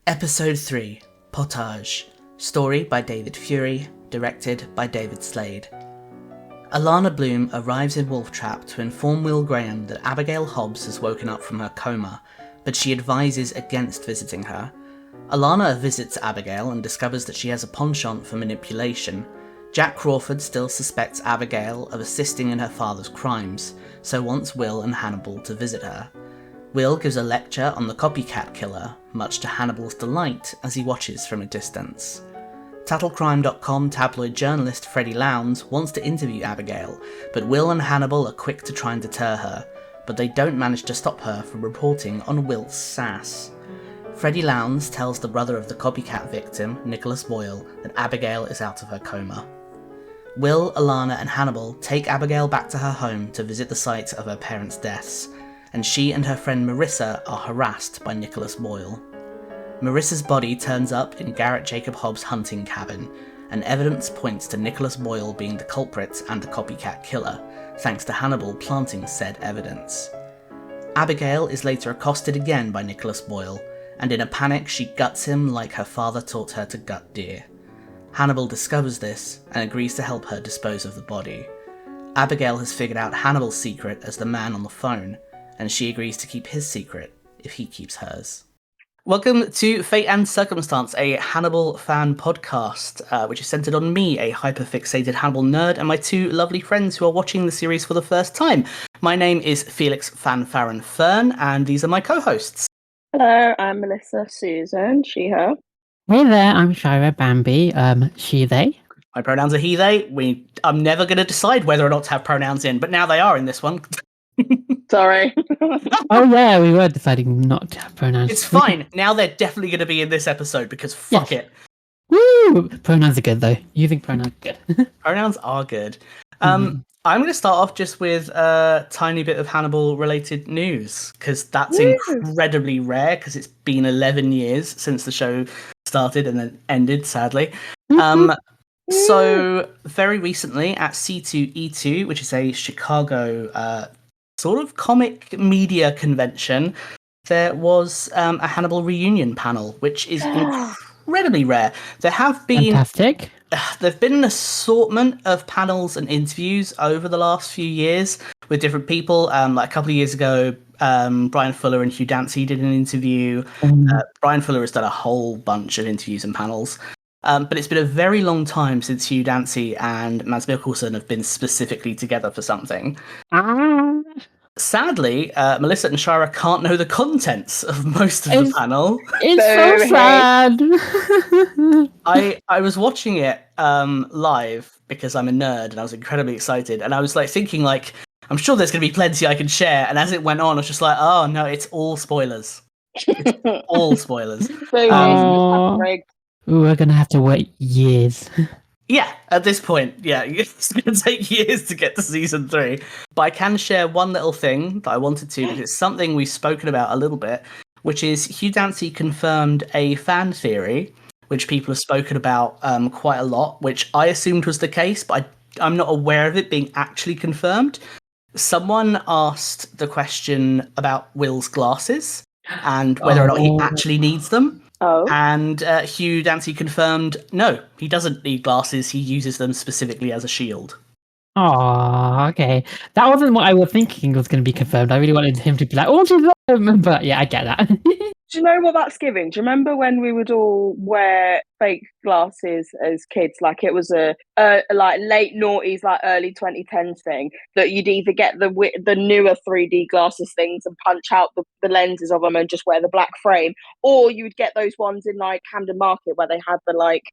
Episode 3, Potage. Story by David Fury, directed by David Slade. Alana Bloom arrives in Wolf Trap to inform Will Graham that Abigail Hobbs has woken up from her coma, but she advises against visiting her. Alana visits Abigail and discovers that she has a penchant for manipulation. Jack Crawford still suspects Abigail of assisting in her father's crimes, so wants Will and Hannibal to visit her. Will gives a lecture on the copycat killer, much to Hannibal's delight as he watches from a distance. Tattlecrime.com tabloid journalist Freddie Lowndes wants to interview Abigail, but Will and Hannibal are quick to try and deter her, but they don't manage to stop her from reporting on Will's sass. Freddie Lowndes tells the brother of the copycat victim, Nicholas Boyle, that Abigail is out of her coma. Will, Alana and Hannibal take Abigail back to her home to visit the site of her parents' deaths, and she and her friend Marissa are harassed by Nicholas Boyle. Marissa's body turns up in Garrett Jacob Hobbs' hunting cabin, and evidence points to Nicholas Boyle being the culprit and the copycat killer, thanks to Hannibal planting said evidence. Abigail is later accosted again by Nicholas Boyle, and in a panic she guts him like her father taught her to gut deer. Hannibal discovers this and agrees to help her dispose of the body. Abigail has figured out Hannibal's secret as the man on the phone, and she agrees to keep his secret if he keeps hers. Welcome to Fate and Circumstance, a Hannibal fan podcast, which is centered on me, a hyperfixated Hannibal nerd, and my two lovely friends who are watching the series for the first time. My name is Felix Fanfaron Fern, and these are my co-hosts. Hello, I'm Melisa Suzan, she, her. Hey there, I'm Shaira Bambi, she, they. My pronouns are he, they. I'm never going to decide whether or not to have pronouns in, but now they are in this one. Sorry. Oh yeah, we were deciding not to have pronouns. It's fine. Now they're definitely going to be in this episode because fuck it. Woo! Pronouns are good though. Using pronouns are good. Pronouns are good. I'm going to start off just with a tiny bit of Hannibal related news because that's incredibly rare because it's been 11 years since the show started and then ended, sadly. So very recently at C2E2, which is a Chicago sort of comic media convention, there was a Hannibal reunion panel, which is incredibly rare. There've been an assortment of panels and interviews over the last few years with different people. Like a couple of years ago, Brian Fuller and Hugh Dancy did an interview. Brian Fuller has done a whole bunch of interviews and panels. But it's been a very long time since Hugh Dancy and Mads Mikkelsen have been specifically together for something. Sadly, Melissa and Shaira can't know the contents of most of the panel. It's so sad. I was watching it live because I'm a nerd and I was incredibly excited. And I was like thinking, like, I'm sure there's going to be plenty I can share. And as it went on, I was just like, oh no, it's all spoilers. It's all spoilers. Ooh, we're going to have to wait years. Yeah, at this point, yeah, it's going to take years to get to season 3. But I can share one little thing that I wanted to, because it's something we've spoken about a little bit, which is Hugh Dancy confirmed a fan theory, which people have spoken about quite a lot, which I assumed was the case, but I'm not aware of it being actually confirmed. Someone asked the question about Will's glasses and whether or not he actually needs them. And Hugh Dancy confirmed, no, he doesn't need glasses. He uses them specifically as a shield. Oh, okay. That wasn't what I was thinking was going to be confirmed. I really wanted him to be like, oh, but yeah, I get that. Do you know what that's giving? Do you remember when we would all wear fake glasses as kids? Like it was a like late noughties, like early 2010s thing that you'd either get the newer 3D glasses things and punch out the lenses of them and just wear the black frame, or you would get those ones in like Camden Market where they had the like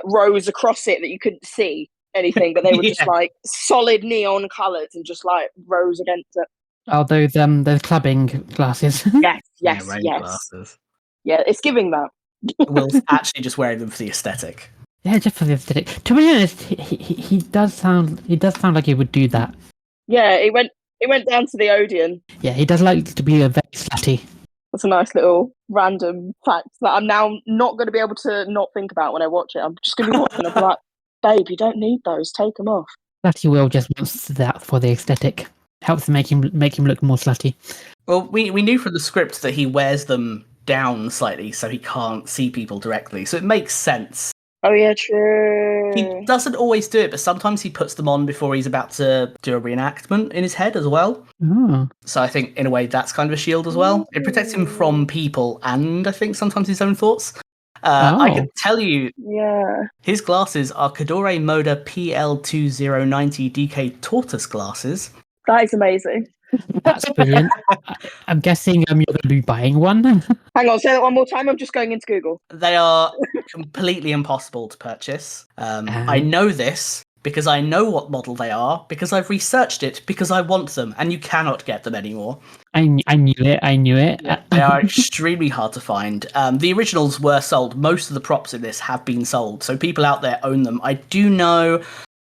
rows across it that you couldn't see anything, but they were just like solid neon colours and just like rows against it. Oh, those clubbing glasses. Yes. Glasses. Yeah, it's giving that. Will's actually just wearing them for the aesthetic. Yeah, just for the aesthetic. To be honest, he does sound like he would do that. Yeah, he went down to the Odeon. Yeah, he does like to be a very slutty. That's a nice little random fact that I'm now not going to be able to not think about when I watch it. I'm just going to be watching it like, babe, you don't need those. Take them off. Slutty Will just wants that for the aesthetic. Helps make him look more slutty. Well, we knew from the script that he wears them down slightly so he can't see people directly. So it makes sense. Oh yeah, true. He doesn't always do it, but sometimes he puts them on before he's about to do a reenactment in his head as well. Oh. So I think, in a way, that's kind of a shield as well. It protects him from people and, I think, sometimes his own thoughts. I can tell you, his glasses are Cadore Moda PL2090 DK Tortoise glasses. That is amazing. That's brilliant. I'm guessing you're going to be buying one. Hang on, say that one more time. I'm just going into Google. They are completely impossible to purchase. I know this because I know what model they are, because I've researched it, because I want them, and you cannot get them anymore. I knew it. They are extremely hard to find. The originals were sold. Most of the props in this have been sold, so people out there own them. I do know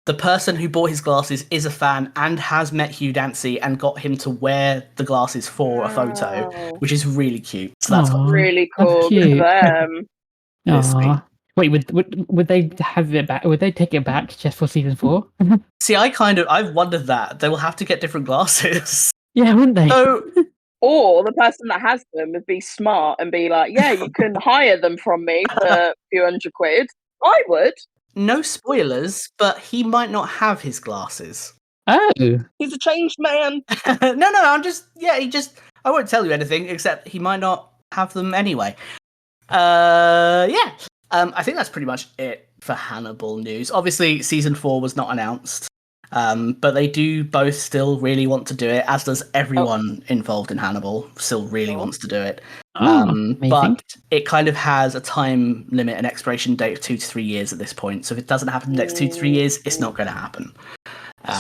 the person who bought his glasses is a fan and has met Hugh Dancy and got him to wear the glasses for a photo, which is really cute. So that's really cool for them. Aww. Wait, would they have it back? Would they take it back just for season 4? See, I've wondered that. They will have to get different glasses. Yeah, wouldn't they? So, or the person that has them would be smart and be like, yeah, you can hire them from me for a few £100. I would. No spoilers, but he might not have his glasses. Oh. He's a changed man. No, I won't tell you anything, except he might not have them anyway. I think that's pretty much it for Hannibal news. Obviously, season 4 was not announced, but they do both still really want to do it, as does everyone involved in Hannibal still really wants to do it. But it kind of has a time limit, an expiration date of 2 to 3 years at this point. So if it doesn't happen in the next 2 to 3 years, it's not going to happen.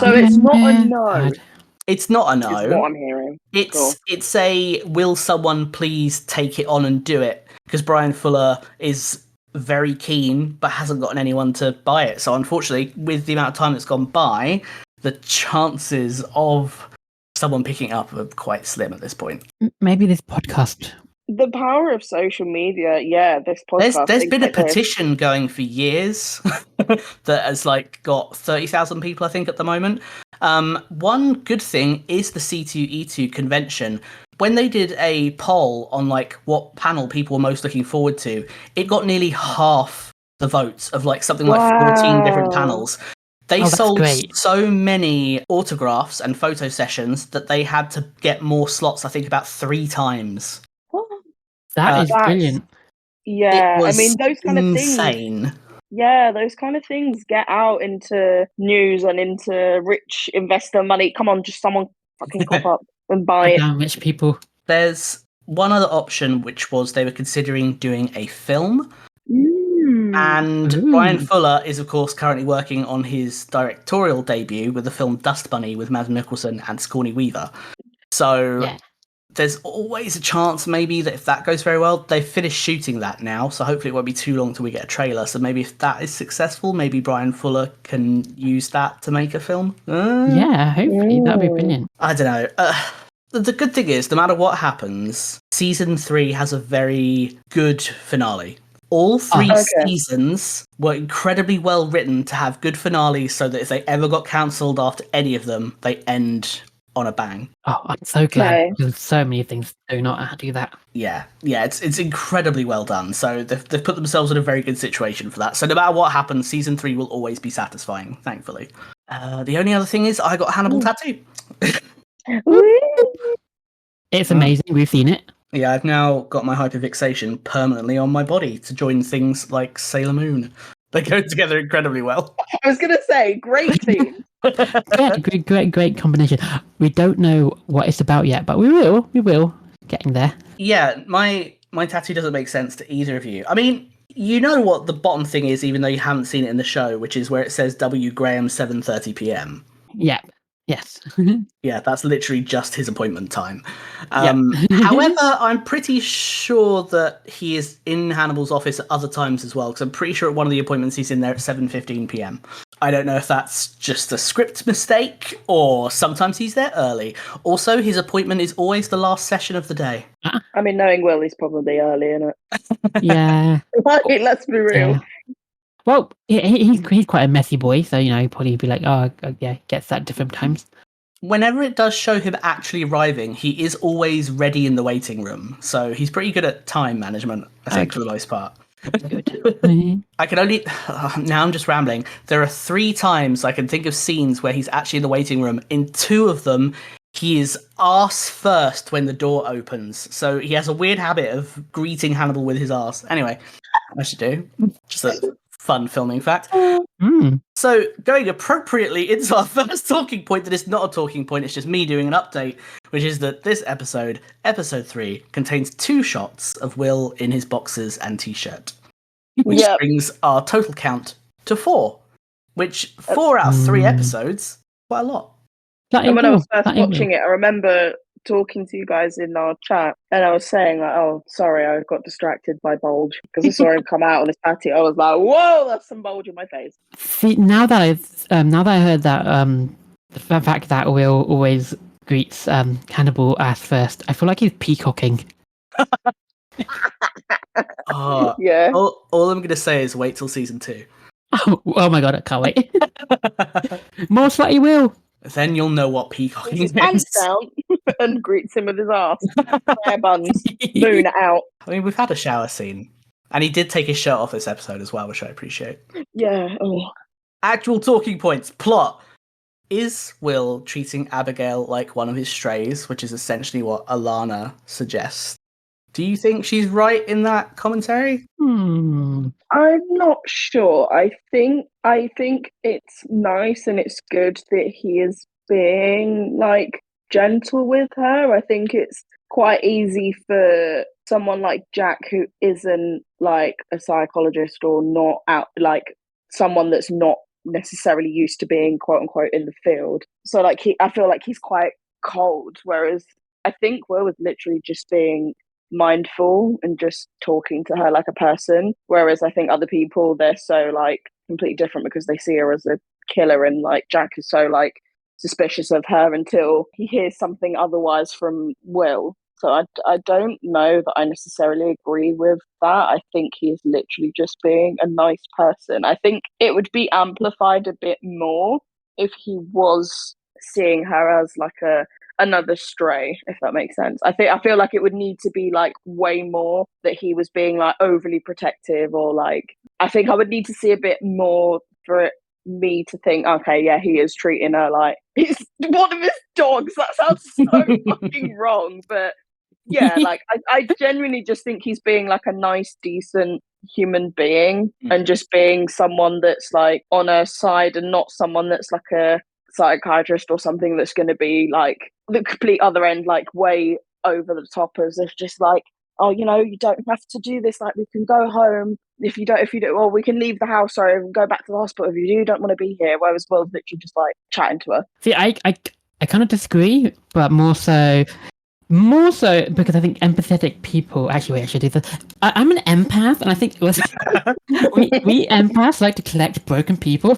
So it's not a no. It's not a no. Is what I'm hearing. It's a will someone please take it on and do it? Because Brian Fuller is very keen, but hasn't gotten anyone to buy it. So unfortunately, with the amount of time that's gone by, the chances of someone picking it up are quite slim at this point. Maybe this podcast. The power of social media, this podcast. There's been a petition going for years that has got 30,000 people, I think, at the moment. One good thing is the C2E2 convention. When they did a poll on what panel people were most looking forward to, it got nearly half the votes of something like 14 different panels. They sold so many autographs and photo sessions that they had to get more slots, I think, about 3 times. That's brilliant. Yeah, I mean, those kind of things. Insane. Yeah, those kind of things get out into news and into rich investor money. Come on, just someone fucking pop up and buy it. Damn rich people. There's one other option, which was they were considering doing a film. And Brian Fuller is, of course, currently working on his directorial debut with the film Dust Bunny with Mads Mikkelsen and Sigourney Weaver. So there's always a chance maybe that if that goes very well, they've finished shooting that now, so hopefully it won't be too long till we get a trailer. So maybe if that is successful, maybe Brian Fuller can use that to make a film. Yeah, hopefully. That'd be brilliant. I don't know. The good thing is, no matter what happens, season 3 has a very good finale. All 3 seasons were incredibly well written to have good finales, so that if they ever got cancelled after any of them, they end on a bang. Oh, I'm so glad. Because so many things do not do that. Yeah, it's incredibly well done. So they've put themselves in a very good situation for that. So no matter what happens, season 3 will always be satisfying, thankfully. The only other thing is I got a Hannibal tattoo. It's amazing. We've seen it. Yeah, I've now got my hyperfixation permanently on my body to join things like Sailor Moon. They go together incredibly well. I was going to say, great team. Great combination. We don't know what it's about yet, but we will. Getting there. Yeah, my tattoo doesn't make sense to either of you. I mean, you know what the bottom thing is, even though you haven't seen it in the show, which is where it says W. Graham 7:30 p.m. Yeah. Yes. Yeah, that's literally just his appointment time. However, I'm pretty sure that he is in Hannibal's office at other times as well, because I'm pretty sure at one of the appointments he's in there at 7:15 p.m. I don't know if that's just a script mistake, or sometimes he's there early. Also, his appointment is always the last session of the day. I mean, knowing Will, he's probably early, isn't it? Yeah. Let's be real. Yeah. Well, he's quite a messy boy, so he'd probably be like, oh, yeah, gets that different times. whenever it does show him actually arriving, he is always ready in the waiting room. So he's pretty good at time management, I think, for the most part. Good. I can only... now I'm just rambling. There are 3 times I can think of scenes where he's actually in the waiting room. In 2 of them, he is arse first when the door opens. So he has a weird habit of greeting Hannibal with his arse. Anyway, I should do. Just a fun filming fact. So going appropriately into our first talking point that is not a talking point, it's just me doing an update, which is that this episode, episode 3, contains 2 shots of Will in his boxers and t-shirt, which brings our total count to 4, which 4 out of 3 episodes, quite a lot. And when I was first watching it, I remember talking to you guys in our chat, and I was saying like, "Oh, sorry, I got distracted by bulge because I saw him come out on his patio." I was like, "Whoa, that's some bulge in my face." See, now that I heard that the fact that Will always greets Hannibal as first, I feel like he's peacocking. Yeah. All I'm going to say is wait till season 2. Oh my god, I can't wait. Most likely will. Then you'll know what peacocking His is. pants down and greets him with his ass. Hair buns, moon out. I mean, we've had a shower scene. And he did take his shirt off this episode as well, which I appreciate. Yeah. Oh. Actual talking points. Plot. Is Will treating Abigail like one of his strays, which is essentially what Alana suggests? Do you think she's right in that commentary? I'm not sure. I think it's nice and it's good that he is being like gentle with her. I think it's quite easy for someone like Jack, who isn't like a psychologist or not out, like someone that's not necessarily used to being quote unquote in the field. So like I feel like he's quite cold, whereas I think Will was literally just being mindful and just talking to her like a person, whereas I think other people, they're so like completely different because they see her as a killer, and like Jack is so like suspicious of her until he hears something otherwise from Will. So I don't know that I necessarily agree with that. I think he's literally just being a nice person. I think it would be amplified a bit more if he was seeing her as like another stray, if that makes sense. I feel like it would need to be like way more that he was being like overly protective, or like I think I would need to see a bit more for me to think, okay, yeah, he is treating her like he's one of his dogs. That sounds so fucking wrong, but yeah, like I genuinely just think he's being like a nice, decent human being, and just being someone that's like on her side and not someone that's like a psychiatrist or something that's going to be like the complete other end, like way over the top, as if just like, oh, you know, you don't have to do this, like we can go home if you don't, or we can leave the house, sorry, and go back to the hospital if you don't want to be here, whereas Will's literally just like chatting to her. See, I kind of disagree, but more so because I think empathetic people. Actually, wait, I should do this. I'm an empath, and I think it was we empaths like to collect broken people.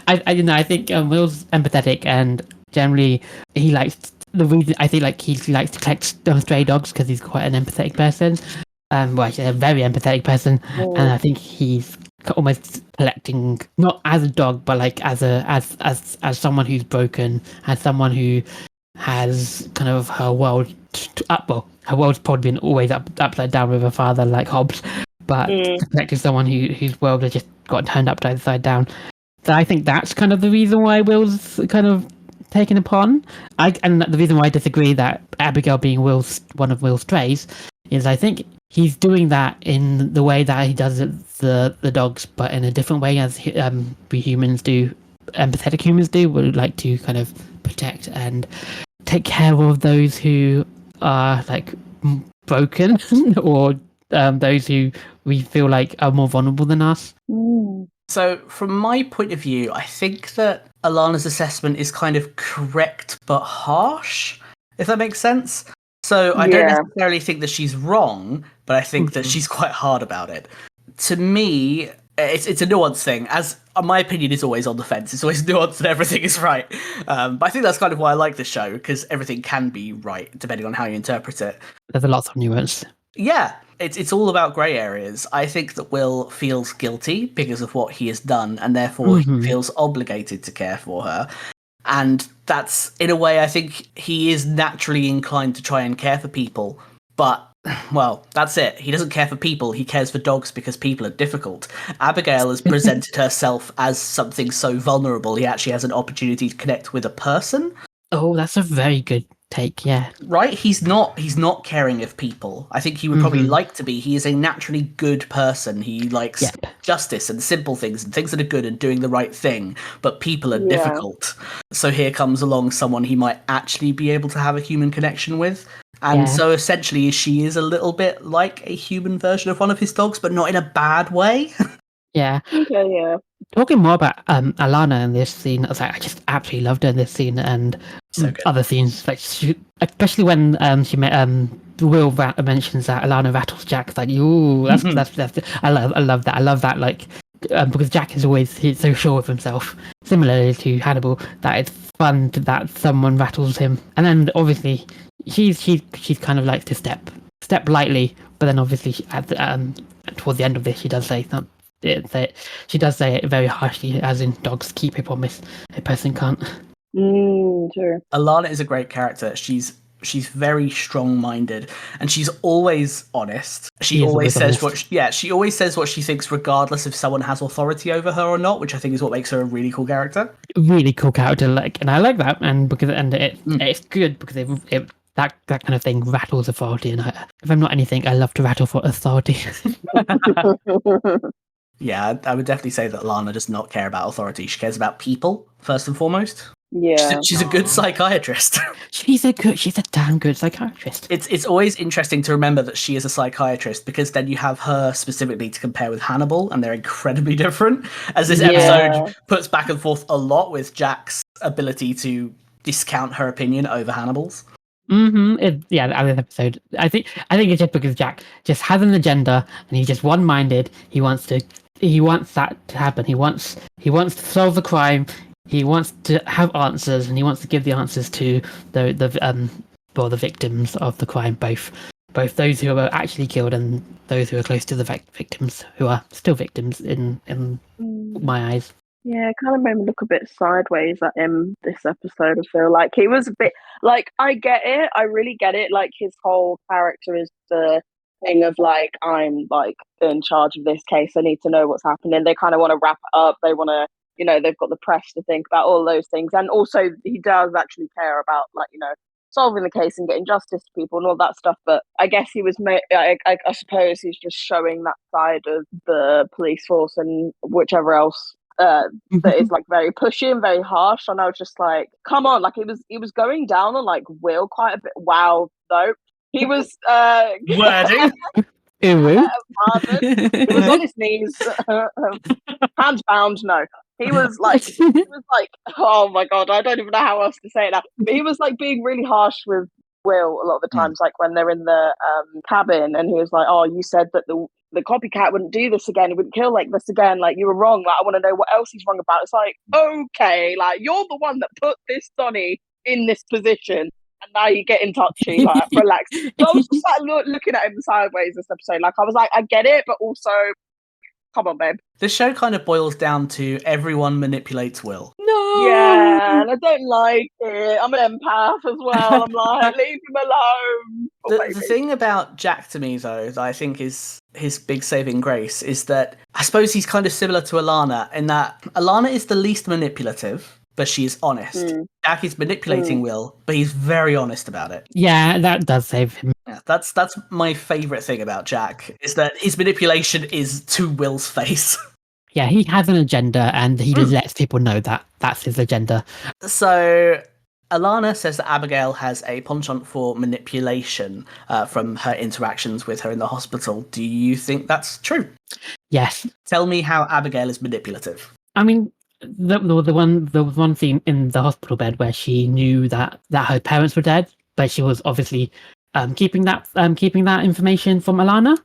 I think Will's empathetic, and generally he likes the reason. I think like he likes to collect stray dogs because he's quite an empathetic person. Well, actually, a very empathetic person, and I think he's almost collecting not as a dog, but like as someone who's broken, as someone who has kind of her world her world's probably been always upside down with her father, like Hobbes, but protecting someone whose world has just got turned upside down. So I think that's kind of the reason why Will's kind of taken upon. And the reason why I disagree that Abigail being one of Will's strays is I think he's doing that in the way that he does the dogs, but in a different way as we humans do, empathetic humans do. We like to kind of protect and take care of those who are like broken or those who we feel like are more vulnerable than us. So from my point of view, I think that Alana's assessment is kind of correct but harsh, if that makes sense. So I don't necessarily think that she's wrong, but I think that she's quite hard about it. To me, it's a nuanced thing, as my opinion is always on the fence. It's always nuanced and everything is right. But I think that's kind of why I like this show, because everything can be right, depending on how you interpret it. There's a lot of nuance. Yeah, it's all about grey areas. I think that Will feels guilty because of what he has done, and therefore he feels obligated to care for her. And that's, in a way, I think he is naturally inclined to try and care for people. But, well, that's it. He doesn't care for people. He cares for dogs because people are difficult. Abigail has presented herself as something so vulnerable. He actually has an opportunity to connect with a person. Oh, that's a very good take, yeah. Right? He's not caring of people. I think he would probably like to be. He is a naturally good person. He likes justice and simple things and things that are good and doing the right thing, but people are difficult. So here comes along someone he might actually be able to have a human connection with. And so essentially she is a little bit like a human version of one of his dogs, but not in a bad way. Yeah. Okay, yeah. Talking more about Alana in this scene, I was like, I just absolutely loved her in this scene and other scenes. Like, especially when she met Will mentions that Alana rattles Jack. It's like, ooh, that's I love that. I love that. Like, because Jack is always he's so sure of himself. Similarly to Hannibal, that it's fun that someone rattles him. And then obviously she's kind of like to step lightly, but then obviously towards the end of this she does say something. She does say it very harshly, as in dogs keep a promise a person can't. True. Alana is a great character. She's very strong-minded, and she's always honest. She always says she always says what she thinks, regardless if someone has authority over her or not, which I think is what makes her a really cool character. Really cool character, and I like that, and it's good because that kind of thing rattles authority, and if I'm not anything, I love to rattle for authority. Yeah, I would definitely say that Lana does not care about authority. She cares about people, first and foremost. Yeah. She's a good psychiatrist. She's a damn good psychiatrist. It's always interesting to remember that she is a psychiatrist, because then you have her specifically to compare with Hannibal, and they're incredibly different. As this episode puts back and forth a lot with Jack's ability to discount her opinion over Hannibal's. This episode. I think it's just because Jack just has an agenda and he's just one-minded. He wants that to happen. He wants to solve the crime. He wants to have answers, and he wants to give the answers to the victims of the crime, both those who were actually killed and those who are close to the victims, who are still victims in my eyes. Yeah, it kind of made me look a bit sideways at him this episode. I feel like he was a bit like, I get it, I really get it. Like, his whole character is the thing of like, I'm like in charge of this case, I need to know what's happening. They kind of want to wrap it up. They want to, they've got the press to think about all those things. And also he does actually care about, like, solving the case and getting justice to people and all that stuff. But I guess he was, I suppose he's just showing that side of the police force and whichever else that is like very pushy and very harsh. And I was just like, come on, like he was going down on like Will quite a bit. Wow, though. He was wording. He was on his knees, hands bound. No, he was like, oh my god, I don't even know how else to say it now. But he was like being really harsh with Will a lot of the times, like when they're in the cabin, and he was like, oh, you said that the copycat wouldn't do this again, he wouldn't kill like this again, like you were wrong, like I want to know what else he's wrong about. It's like, okay, like you're the one that put this Donnie in this position, and now you're getting touchy, like relax. So I was just like looking at him sideways this episode, like I was like, I get it, but also, come on, babe. This show kind of boils down to everyone manipulates Will. No! Yeah, and I don't like it. I'm an empath as well. I'm like, leave him alone. The thing about Jack to me, though, that I think is his big saving grace, is that I suppose he's kind of similar to Alana, in that Alana is the least manipulative, but she is honest. Jack is manipulating Will, but he's very honest about it. Yeah, that does save him. Yeah, that's my favourite thing about Jack, is that his manipulation is to Will's face. Yeah, he has an agenda, and he just lets people know that that's his agenda. So Alana says that Abigail has a penchant for manipulation from her interactions with her in the hospital. Do you think that's true? Yes. Tell me how Abigail is manipulative. I mean, there was one scene in the hospital bed where she knew that her parents were dead, but she was obviously keeping that information from Alana,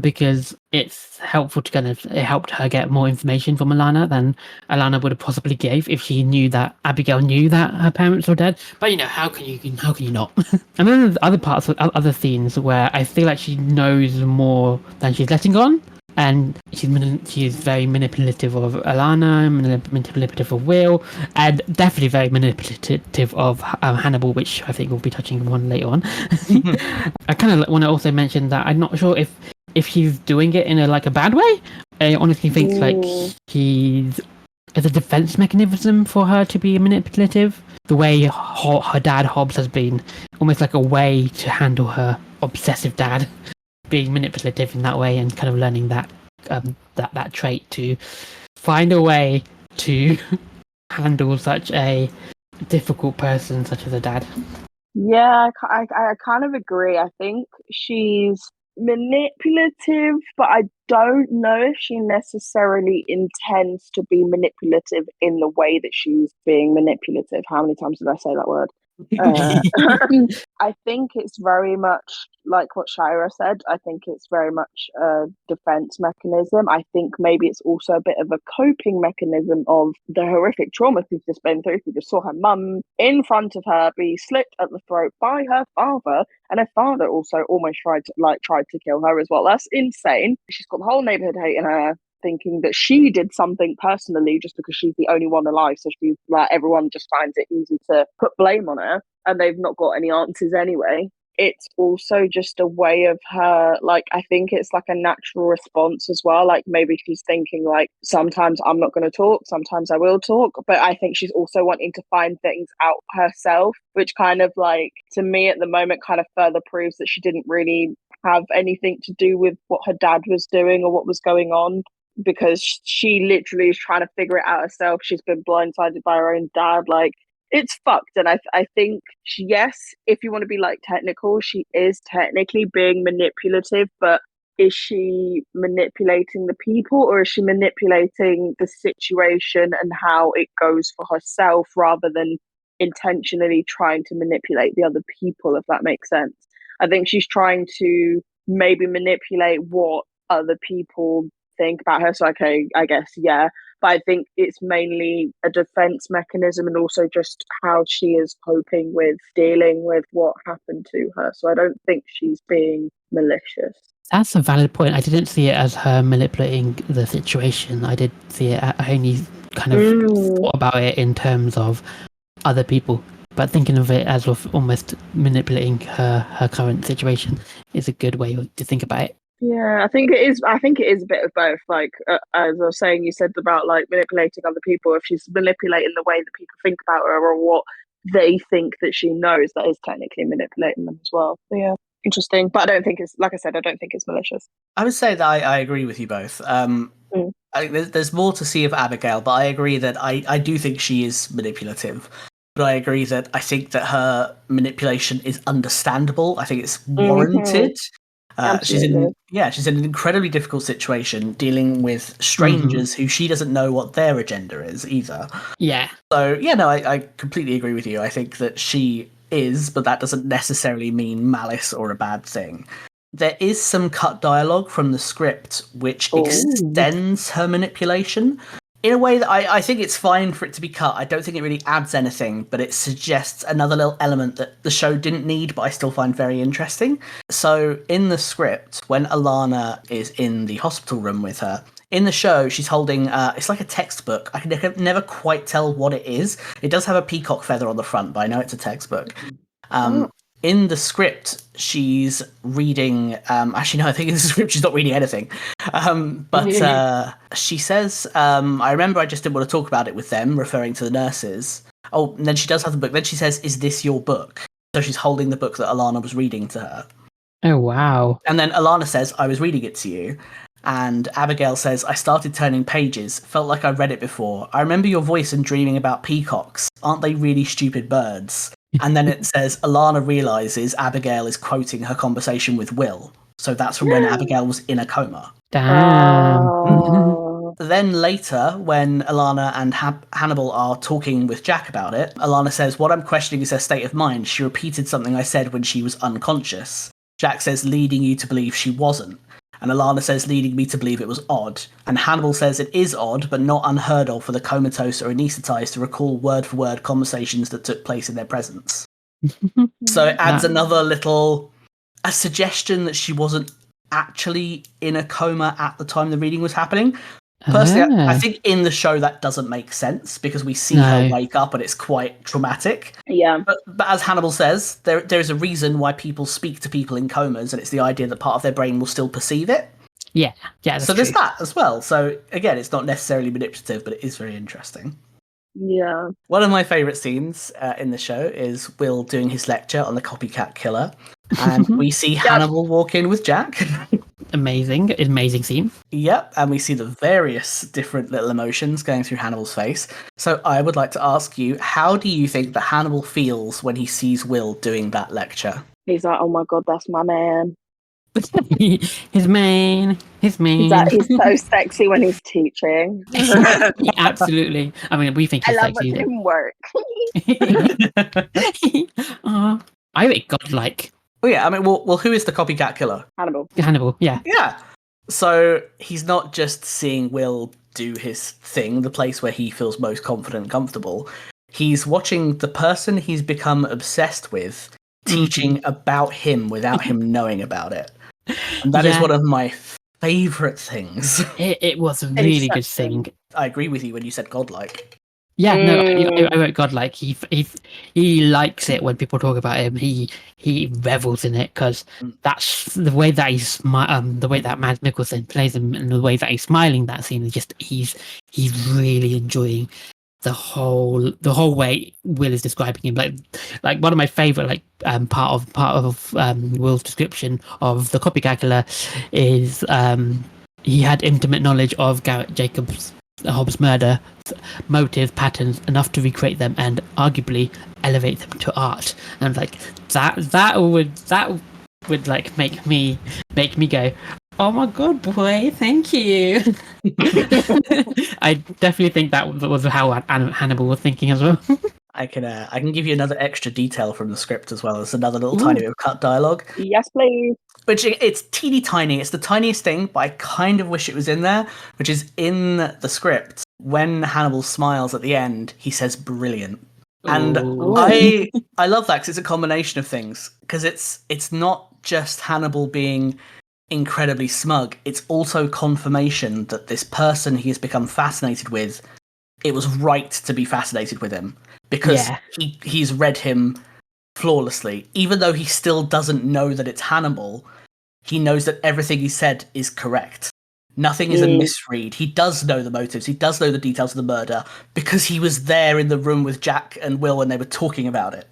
because it's helpful to it helped her get more information from Alana than Alana would have possibly gave if she knew that Abigail knew that her parents were dead. But how can you not? And then there's other parts of other scenes where I feel like she knows more than she's letting on. and she's very manipulative of Alana, manipulative of Will, and definitely very manipulative of Hannibal, which I think we'll be touching on later on. I kind of want to also mention that I'm not sure if she's doing it in a bad way. I honestly think it's a defense mechanism for her to be manipulative. The way her dad Hobbs has been almost like a way to handle her obsessive dad, being manipulative in that way, and kind of learning that trait to find a way to handle such a difficult person such as a dad. Yeah, I kind of agree. I think she's manipulative, but I don't know if she necessarily intends to be manipulative in the way that she's being manipulative. How many times did I say that word? I think it's very much like what Shaira said. I think it's very much a defense mechanism. I think maybe it's also a bit of a coping mechanism of the horrific trauma she's just been through. She just saw her mum in front of her be slit at the throat by her father, and her father also almost tried to kill her as well. That's insane. She's got the whole neighborhood hating her, thinking that she did something personally just because she's the only one alive. So she's like, everyone just finds it easy to put blame on her, and they've not got any answers anyway. It's also just a way of her, like, I think it's like a natural response as well. Like, maybe she's thinking, like, sometimes I'm not going to talk, sometimes I will talk. But I think she's also wanting to find things out herself, which kind of, like, to me at the moment kind of further proves that she didn't really have anything to do with what her dad was doing or what was going on, because she literally is trying to figure it out herself. She's been blindsided by her own dad. Like, it's fucked. And I think yes, if you want to be like technical, she is technically being manipulative, but is she manipulating the people, or is she manipulating the situation and how it goes for herself, rather than intentionally trying to manipulate the other people, if that makes sense? I think she's trying to maybe manipulate what other people think about her. So, okay, I guess, yeah. But I think it's mainly a defense mechanism, and also just how she is coping with dealing with what happened to her. So I don't think she's being malicious. That's a valid point. I didn't see it as her manipulating the situation. I did see it, I only kind of thought about it in terms of other people. But thinking of it as of almost manipulating her current situation is a good way to think about it. Yeah, I think it is. I think it is a bit of both. Like, as I was saying, you said about like manipulating other people. If she's manipulating the way that people think about her or what they think that she knows, that is technically manipulating them as well. So, yeah, interesting. But I don't think it's, like I said, I don't think it's malicious. I would say that I agree with you both. I think there's more to see of Abigail, but I agree that I do think she is manipulative. But I agree that I think that her manipulation is understandable. I think it's warranted. She's in an incredibly difficult situation, dealing with strangers who she doesn't know what their agenda is either. Yeah. So yeah, no, I completely agree with you. I think that she is, but that doesn't necessarily mean malice or a bad thing. There is some cut dialogue from the script which extends her manipulation in a way that I think it's fine for it to be cut. I don't think it really adds anything, but it suggests another little element that the show didn't need, but I still find very interesting. So in the script, when Alana is in the hospital room with her, in the show, she's holding, it's like a textbook. I can never quite tell what it is. It does have a peacock feather on the front, but I know it's a textbook. In the script, she's reading... actually, no, I think in the script she's not reading anything. But she says, I remember I just didn't want to talk about it with them, referring to the nurses. Oh, and then she does have the book. Then she says, is this your book? So she's holding the book that Alana was reading to her. Oh, wow. And then Alana says, I was reading it to you. And Abigail says, I started turning pages. Felt like I'd read it before. I remember your voice and dreaming about peacocks. Aren't they really stupid birds? And then it says, Alana realises Abigail is quoting her conversation with Will. So that's from when Abigail was in a coma. Damn. Then later, when Alana and Hannibal are talking with Jack about it, Alana says, what I'm questioning is her state of mind. She repeated something I said when she was unconscious. Jack says, leading you to believe she wasn't. And Alana says, leading me to believe it was odd. And Hannibal says it is odd, but not unheard of for the comatose or anaesthetized to recall word-for-word conversations that took place in their presence. So it adds another little... a suggestion that she wasn't actually in a coma at the time the reading was happening. Personally, I think in the show that doesn't make sense because we see her wake up and it's quite traumatic. Yeah. But as Hannibal says, there is a reason why people speak to people in comas, and it's the idea that part of their brain will still perceive it. Yeah, that's so there's true. that as well. So again, it's not necessarily manipulative, but it is very interesting. Yeah. One of my favourite scenes in the show is Will doing his lecture on the copycat killer, and we see Hannibal walk in with Jack. Amazing scene. Yep, and we see the various different little emotions going through Hannibal's face. So I would like to ask you, how do you think that Hannibal feels when he sees Will doing that lecture? He's like, oh my God, that's my man. his man. He's so sexy when he's teaching. Absolutely. I mean, we think he's sexy. I love him work. I think godlike. Oh yeah, I mean, well, who is the copycat killer? Hannibal, yeah. Yeah. So he's not just seeing Will do his thing, the place where he feels most confident and comfortable. He's watching the person he's become obsessed with teaching about him without him knowing about it. And that is one of my favourite things. It was a really good thing. I agree with you when you said godlike. Yeah, no, I wrote godlike. He likes it when people talk about him. He revels in it because that's the way that the way that Mads Mikkelsen plays him, and the way that he's smiling that scene is just he's really enjoying the whole way Will is describing him. Like one of my favorite part of Will's description of the copycat killer is he had intimate knowledge of Garrett Jacobs' Hobbs murder motives, patterns enough to recreate them and arguably elevate them to art. And I'm like, that would like make me go, oh my God, boy, thank you. I definitely think that was how Hannibal was thinking as well. I can give you another extra detail from the script as well as another little tiny bit of cut dialogue. Yes, please. Which it's teeny tiny. It's the tiniest thing, but I kind of wish it was in there. Which is in the script. When Hannibal smiles at the end, he says "brilliant," and I love that because it's a combination of things. Because it's not just Hannibal being incredibly smug. It's also confirmation that this person he has become fascinated with, it was right to be fascinated with him. Because he's read him flawlessly. Even though he still doesn't know that it's Hannibal, he knows that everything he said is correct. Nothing is a misread. He does know the motives. He does know the details of the murder because he was there in the room with Jack and Will when they were talking about it.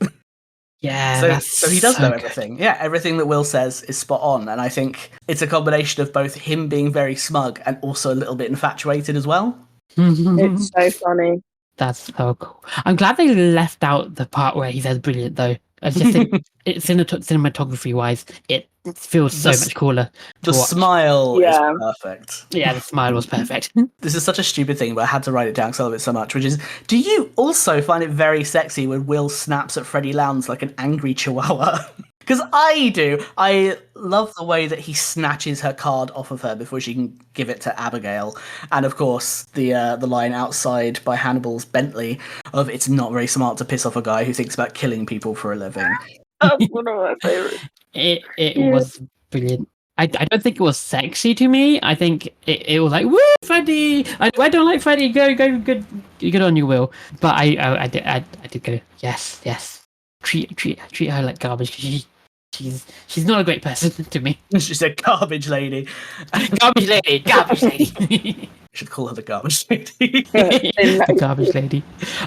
Yeah, so he does know everything. Yeah, everything that Will says is spot on. And I think it's a combination of both him being very smug and also a little bit infatuated as well. It's so funny. That's so cool. I'm glad they left out the part where he says "brilliant," though. I just think cinematography wise, it feels so much cooler. The smile is perfect. Yeah, the smile was perfect. This is such a stupid thing, but I had to write it down because I love it so much. Which is, do you also find it very sexy when Will snaps at Freddie Lounds like an angry chihuahua? Because I do. I love the way that he snatches her card off of her before she can give it to Abigail. And of course, the line outside by Hannibal's Bentley of "it's not very smart to piss off a guy who thinks about killing people for a living." That's one of my favorites. It was brilliant. I don't think it was sexy to me. I think it was like, woo, Freddie! I don't like Freddie. Go, good on you, Will. But I did go, yes. Treat her like garbage. She's not a great person to me. She's a garbage lady. Garbage lady. Should call her the garbage lady. The garbage lady.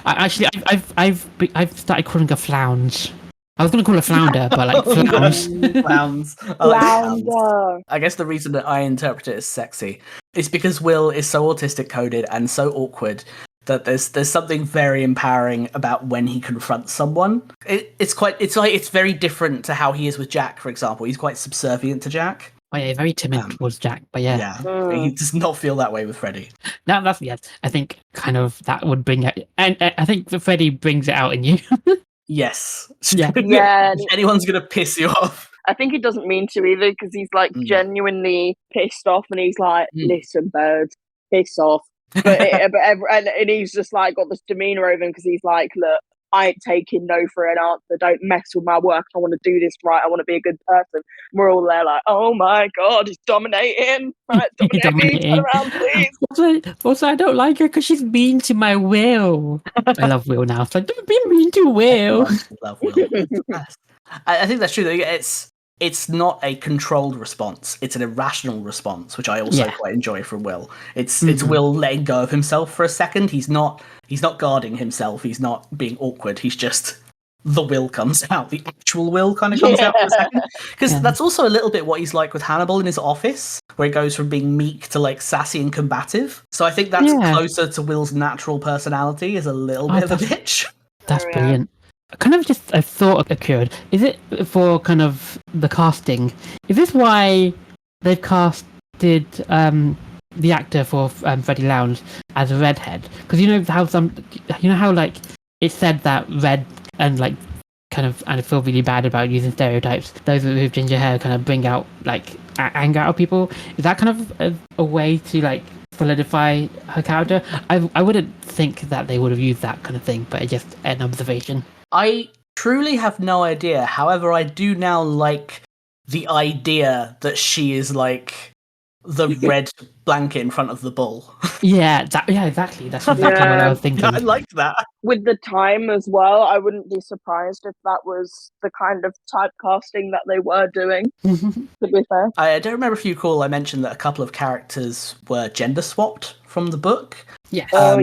I've started calling her Flounds. I was going to call her Flounder, but like Flounds. Flounds. I guess the reason that I interpret it as sexy is because Will is so autistic coded and so awkward that there's something very empowering about when he confronts someone. It's very different to how he is with Jack, for example. He's quite subservient to Jack. Oh yeah, very timid towards Jack, but yeah. He does not feel that way with Freddie. That's I think kind of that would bring it, and I think Freddie brings it out in you. Yes. Yeah. If anyone's gonna piss you off. I think he doesn't mean to either because he's like genuinely pissed off, and he's like, "Listen, bird, piss off." And he's just like got this demeanor over him because he's like, "Look, I ain't taking no for an answer. Don't mess with my work. I want to do this right. I want to be a good person. We're all there like, oh my God, he's dominating. Right, dominate me. Turn around, please. Also, I don't like her because she's mean to my Will. I love Will now. It's like, don't be mean to Will. Love Will. I think that's true. It's not a controlled response. It's an irrational response, which I also quite enjoy from Will. It's Will letting go of himself for a second. He's not guarding himself. He's not being awkward. He's just the Will comes out. The actual Will kind of comes out for a second. Because that's also a little bit what he's like with Hannibal in his office, where he goes from being meek to like sassy and combative. So I think that's closer to Will's natural personality, is a little bit of a bitch. That's brilliant. Kind of just a thought occurred. Is it for kind of the casting? Is this why they've casted the actor for Freddie Lounge as a redhead? Because you know how like it said that red and like kind of, and I feel really bad about using stereotypes. Those with ginger hair kind of bring out like anger out of people. Is that kind of a way to like solidify her character? I wouldn't think that they would have used that kind of thing, but it's just an observation. I truly have no idea. However, I do now like the idea that she is like the red blanket in front of the bull. Exactly. That's exactly what I was thinking. I liked that. With the time as well, I wouldn't be surprised if that was the kind of typecasting that they were doing, to be fair. I don't remember if you recall, I mentioned that a couple of characters were gender swapped from the book. Yes. So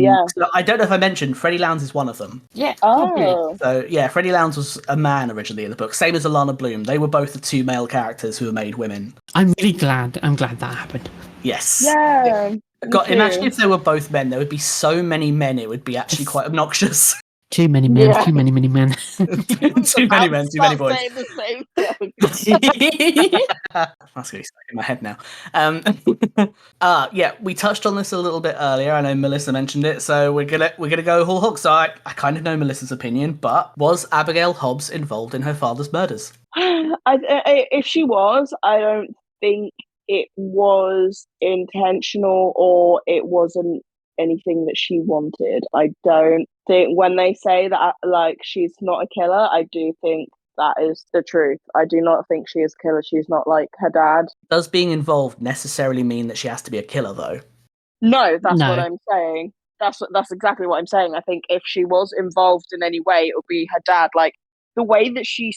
I don't know if I mentioned, Freddie Lowndes is one of them. Yeah. Oh. So, yeah, Freddie Lowndes was a man originally in the book, same as Alana Bloom. They were both the two male characters who were made women. I'm glad that happened. Yes. Yeah. God, imagine if they were both men. There would be so many men, it would be actually quite obnoxious. Too many men, too many men. Too many men, too many boys. Saying the same thing. That's going to be stuck in my head now. We touched on this a little bit earlier. I know Melissa mentioned it, so we're gonna go whole hog. So I kind of know Melissa's opinion, but was Abigail Hobbs involved in her father's murders? If she was, I don't think it was intentional or it wasn't anything that she wanted. I don't think when they say that like she's not a killer, I do think that is the truth. I do not think she is a killer. She's not like her dad. Does being involved necessarily mean that she has to be a killer, though? No, that's what I'm saying. That's exactly what I'm saying. I think if she was involved in any way, it would be her dad. Like the way that he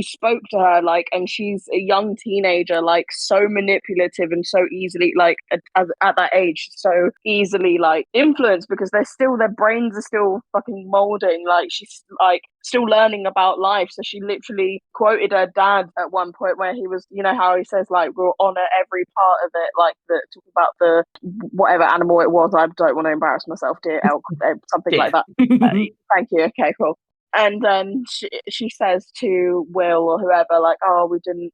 spoke to her, like, and she's a young teenager, like so manipulative and so easily, like at that age, so easily like influenced because their brains are still fucking molding. Like she's like still learning about life. So she literally quoted her dad at one point where he was, you know how he says like we'll honor every part of it, like talk about the whatever animal it was. I don't want to embarrass myself, dear elk, something like that. Thank you. Okay, cool. And then she says to Will or whoever, like, "Oh, we didn't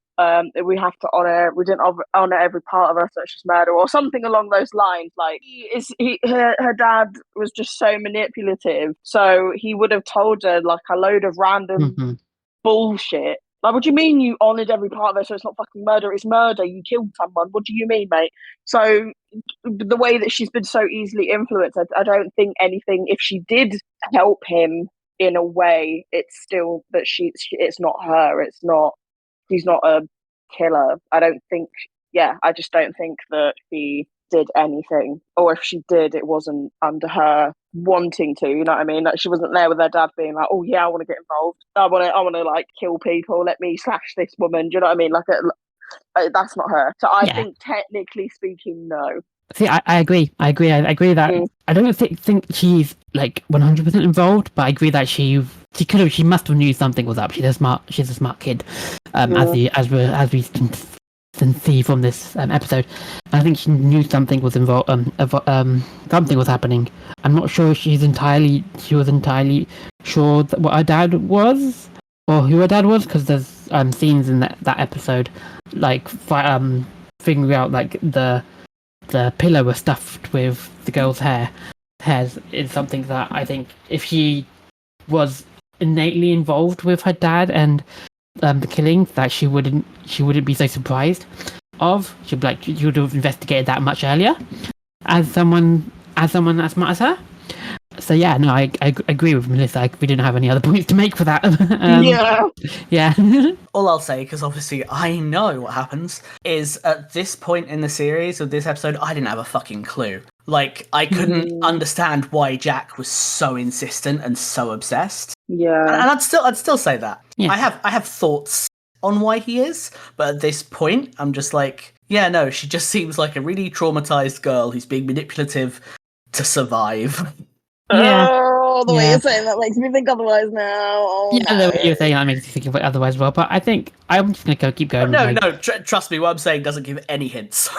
honor every part of her, such as murder," or something along those lines. Like, her dad was just so manipulative, so he would have told her like a load of random bullshit. Like, what do you mean you honoured every part of her? So it's not fucking murder; it's murder. You killed someone. What do you mean, mate? So the way that she's been so easily influenced, I don't think anything. If she did help him in a way, it's still that it's not her. She's not a killer. I just don't think that she did anything, or if she did, it wasn't under her wanting to. You know what I mean? Like she wasn't there with her dad being like, "Oh yeah, I want to get involved. I want to like kill people. Let me slash this woman." Do you know what I mean? Like that's not her. So I think technically speaking, no. See, I agree. I agree that I don't think she's like 100% involved, but I agree that she must have knew something was up. She's a smart kid, as we can see from this episode. And I think she knew something was involved. Something was happening. I'm not sure she was entirely sure what her dad was or who her dad was, because there's scenes in that episode like figuring out like the pillow was stuffed with the girl's hairs is something that I think if she was innately involved with her dad and the killing, that she wouldn't be so surprised of. She would have investigated that much earlier as someone as smart as her. So yeah, no, I agree with Melissa. We didn't have any other points to make for that. Yeah. All I'll say, because obviously I know what happens, is at this point in the series of this episode, I didn't have a fucking clue. Like, I couldn't understand why Jack was so insistent and so obsessed. Yeah. And I'd still say that. Yeah. I have thoughts on why he is, but at this point, I'm just like, yeah, no, she just seems like a really traumatized girl who's being manipulative to survive. Yeah. Oh, the way you're saying that makes me think otherwise now. Oh, Yeah, the way you're saying that makes me think of it otherwise well. But I think I'm just gonna keep going. No, trust me, what I'm saying doesn't give any hints.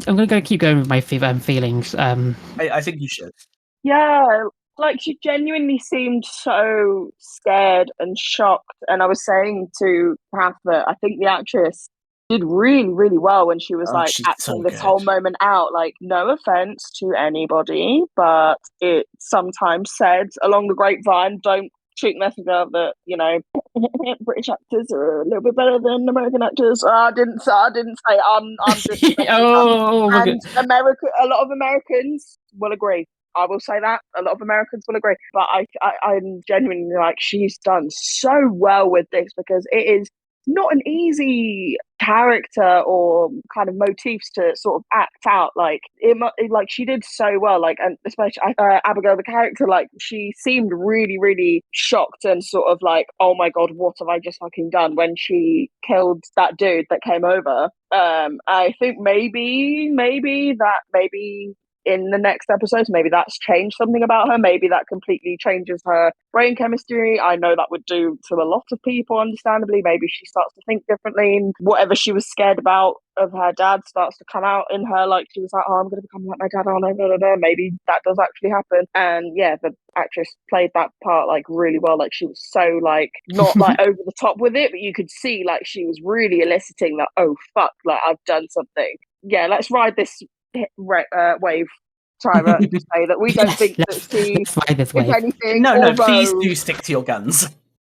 I'm gonna keep going with my feelings. I think you should. Yeah, like she genuinely seemed so scared and shocked. And I was saying to Kath that I think the actress did really, really well when she was like she's acting so this good. whole moment out. Like, no offense to anybody, but it sometimes said along the grapevine, don't shoot messenger that, you know, British actors are a little bit better than American actors. I didn't say I'm just and a lot of Americans will agree. I will say that a lot of Americans will agree, but I'm genuinely like, she's done so well with this because it is not an easy character or kind of motifs to sort of act out. Like like she did so well. Like, and especially Abigail, the character, like she seemed really, really shocked and sort of like, oh my god, what have I just fucking done when she killed that dude that came over. I think maybe in the next episodes, maybe that's changed something about her. Maybe that completely changes her brain chemistry. I know that would do to a lot of people, understandably. Maybe she starts to think differently, and whatever she was scared about of her dad starts to come out in her. Like she was like, oh, I'm going to become like my dad. Oh, no. Maybe that does actually happen. And yeah, the actress played that part like really well. Like she was so like, not like over the top with it, but you could see like she was really eliciting that, oh, fuck, like I've done something. Yeah, let's ride this wave, Tyra, and just say that we don't think that she is anything. No, please do stick to your guns.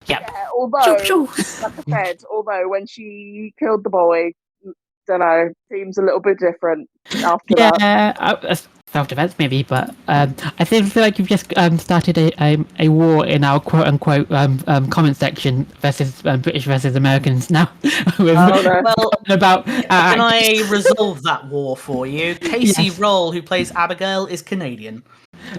Yep. Yeah, although, like I said, when she killed the boy, don't know, seems a little bit different after that. Yeah, self-defense maybe, but I feel like you've just started a war in our quote-unquote comment section versus British versus Americans now. About can I resolve that war for you? Casey Roll, who plays Abigail, is Canadian.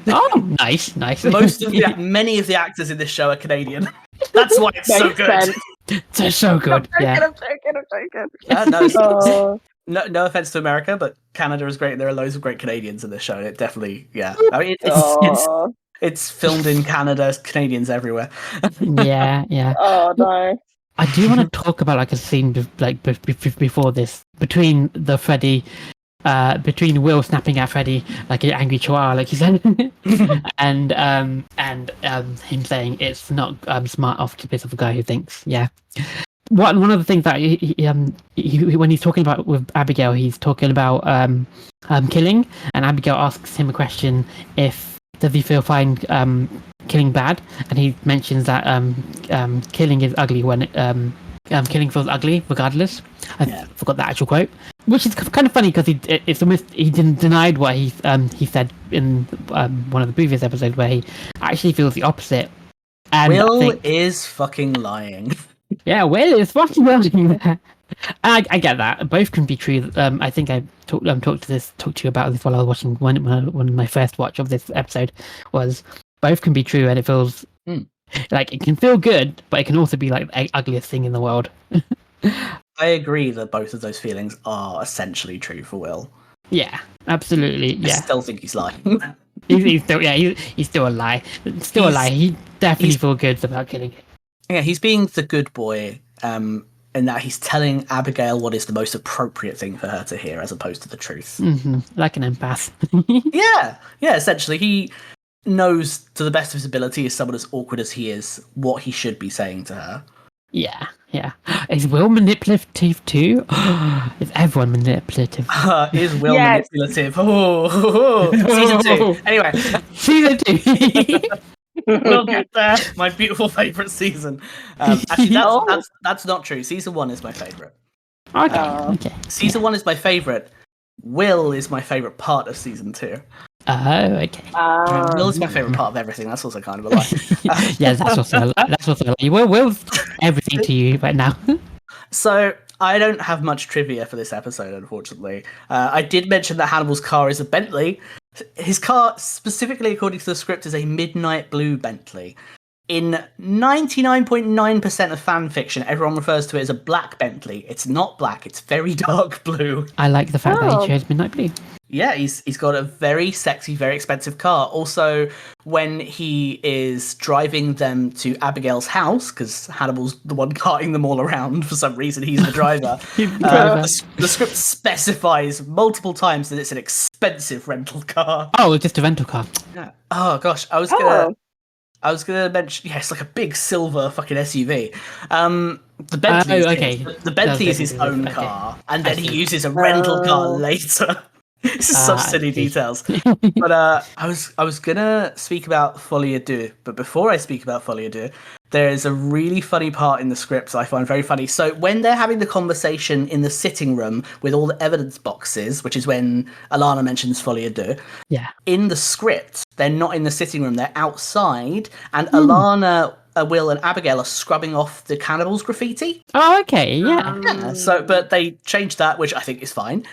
Oh, nice. Many of the actors in this show are Canadian. That's why it's so good. It's so good. I'm joking. No offense to America, but Canada is great. There are loads of great Canadians in this show. It definitely, I mean, it's filmed in Canada. Canadians everywhere. Yeah. Oh no. I do want to talk about like a scene before this between the Freddy, between Will snapping at Freddy like an angry chihuahua, like he said, and him saying it's not smart off to piss off a guy who thinks. Yeah. One of the things that he when he's talking about with Abigail, he's talking about killing, and Abigail asks him a question: does he feel fine killing bad? And he mentions that killing is ugly when killing feels ugly regardless. I forgot the actual quote, which is kind of funny because it's almost he denied what he said in one of the previous episodes where he actually feels the opposite. And Will is fucking lying. Yeah, Will is fucking lying there. I get that. Both can be true. I think I talked to you about this while I was watching one of my first watch of this episode. Was both can be true, and it feels like it can feel good, but it can also be like the ugliest thing in the world. I agree that both of those feelings are essentially true for Will. Yeah, absolutely. Yeah, I still think he's lying. he's still a lie. Still a lie. He definitely feels good about killing it. Yeah, he's being the good boy, in that he's telling Abigail what is the most appropriate thing for her to hear, as opposed to the truth. Mm-hmm. Like an empath. Yeah. Essentially, he knows to the best of his ability, as someone as awkward as he is, what he should be saying to her. Yeah. Is Will manipulative too? Is everyone manipulative? Is Will manipulative? Season 2. Anyway. Season 2. We'll get there. My beautiful favourite season. Actually, that's not true. Season 1 is my favourite. Okay. Season 1 is my favourite. Will is my favourite part of season 2. Oh, okay. Will is my favourite part of everything. That's also kind of a lie. Yeah, that's also a lie. We'll everything to you right now. So I don't have much trivia for this episode, unfortunately. I did mention that Hannibal's car is a Bentley. His car, specifically according to the script, is a midnight blue Bentley. In 99.9% of fan fiction, everyone refers to it as a black Bentley. It's not black, it's very dark blue. I like the fact that he chose midnight blue. Yeah, he's got a very sexy, very expensive car. Also, when he is driving them to Abigail's house, because Hannibal's the one carting them all around for some reason, he's the driver. The script specifies multiple times that it's an expensive rental car. Oh, it's just a rental car. Yeah. Oh gosh, I was gonna mention, yeah, it's like a big silver fucking SUV. The Bentley, the Bentley is his own car, and then he uses a rental car later. It's such silly details. But I was gonna speak about folie à deux, but before I speak about folie à deux, there is a really funny part in the script I find very funny. So when they're having the conversation in the sitting room with all the evidence boxes, which is when Alana mentions folie à deux, in the script, they're not in the sitting room, they're outside, and Alana, Will and Abigail are scrubbing off the cannibals graffiti. Oh, okay, yeah. So, but they changed that, which I think is fine.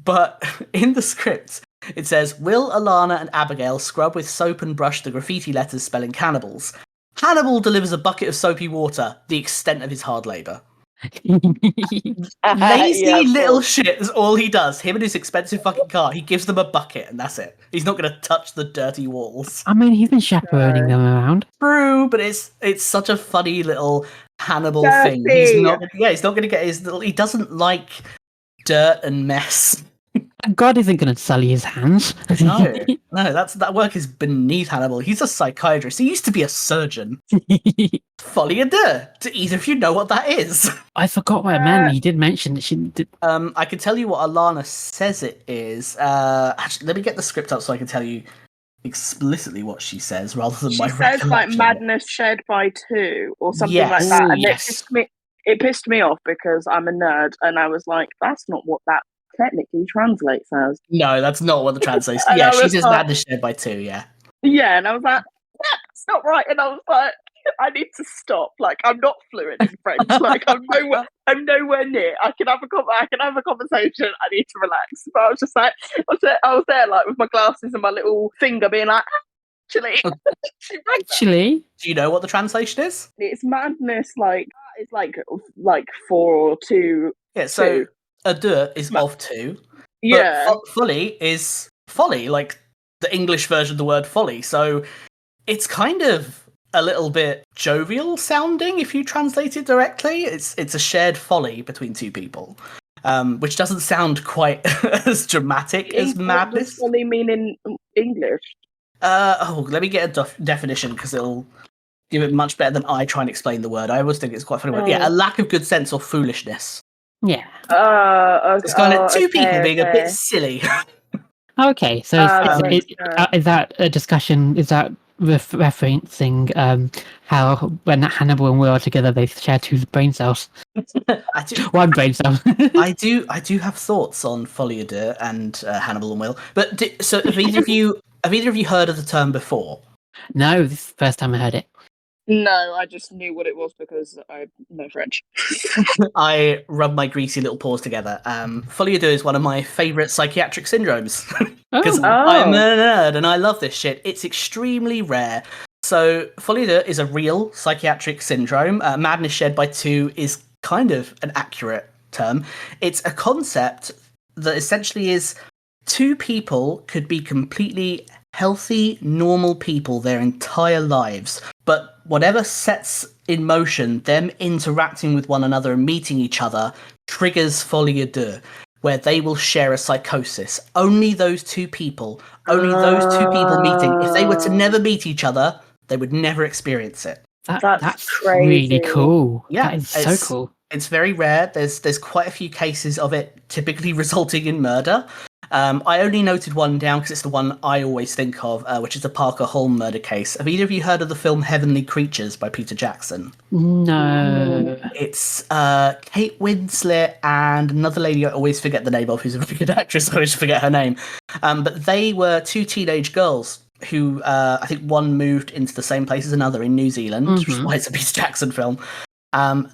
But in the script, it says, Will, Alana, and Abigail scrub with soap and brush the graffiti letters spelling cannibals. Hannibal delivers a bucket of soapy water, the extent of his hard labour. Lazy little shit is all he does. Him and his expensive fucking car, he gives them a bucket and that's it. He's not going to touch the dirty walls. I mean, he's been chaperoning them around. True, but it's such a funny little Hannibal thing. He's not going to get his little... He doesn't like dirt and mess. God isn't going to sully his hands. No, that work is beneath Hannibal. He's a psychiatrist. He used to be a surgeon. Folie à deux. Do either of you know what that is? I forgot what it meant. You did mention that she did. I can tell you what Alana says it is. Actually, let me get the script up so I can tell you explicitly what she says rather than my recollection. She says like madness shared by two or something like that. And it pissed me off because I'm a nerd and I was like, that's not what that technically translates as. No, that's not what the translates. Yeah, she says madness shared by two, yeah. Yeah, and I was like, that's not right. And I was like, I need to stop. Like, I'm not fluent in French. Like, I'm nowhere near. I can have a conversation. I need to relax. But I was just like, I was there like with my glasses and my little finger being like, actually. Do you know what the translation is? It's madness. Like, it's like 4 or 2. Yeah. So a deux is of two. Yeah. But folie is folly, like the English version of the word folly. So it's kind of a little bit jovial sounding if you translate it directly. It's a shared folly between two people, which doesn't sound quite as dramatic as madness. What does folly mean in English? Let me get a definition because it'll give it much better than I try and explain the word. I always think it's quite funny word. Yeah, a lack of good sense or foolishness. Yeah. It's kind of two people being a bit silly. Okay, so is that a discussion? Is that referencing how when Hannibal and Will are together, they share 2 brain cells? One brain cell. I do have thoughts on folie à deux and Hannibal and Will. But have either of you heard of the term before? No, this is the first time I heard it. No, I just knew what it was because I know French. I rub my greasy little paws together. Folie à deux is one of my favourite psychiatric syndromes. Because I'm a nerd and I love this shit. It's extremely rare. So folie à deux is a real psychiatric syndrome. Madness shared by two is kind of an accurate term. It's a concept that essentially is two people could be completely healthy, normal people their entire lives, but whatever sets in motion them interacting with one another and meeting each other triggers folie à deux, where they will share a psychosis. Only those two people meeting. If they were to never meet each other, they would never experience it. That's crazy. Really cool. Yeah, that is so cool. It's very rare. There's quite a few cases of it typically resulting in murder. I only noted one down because it's the one I always think of, which is the Parker Holm murder case. Have either of you heard of the film Heavenly Creatures by Peter Jackson? No. It's Kate Winslet and another lady I always forget the name of, who's a very good actress. I always forget her name. But they were two teenage girls who I think one moved into the same place as another in New Zealand, which is why it's a Peter Jackson film.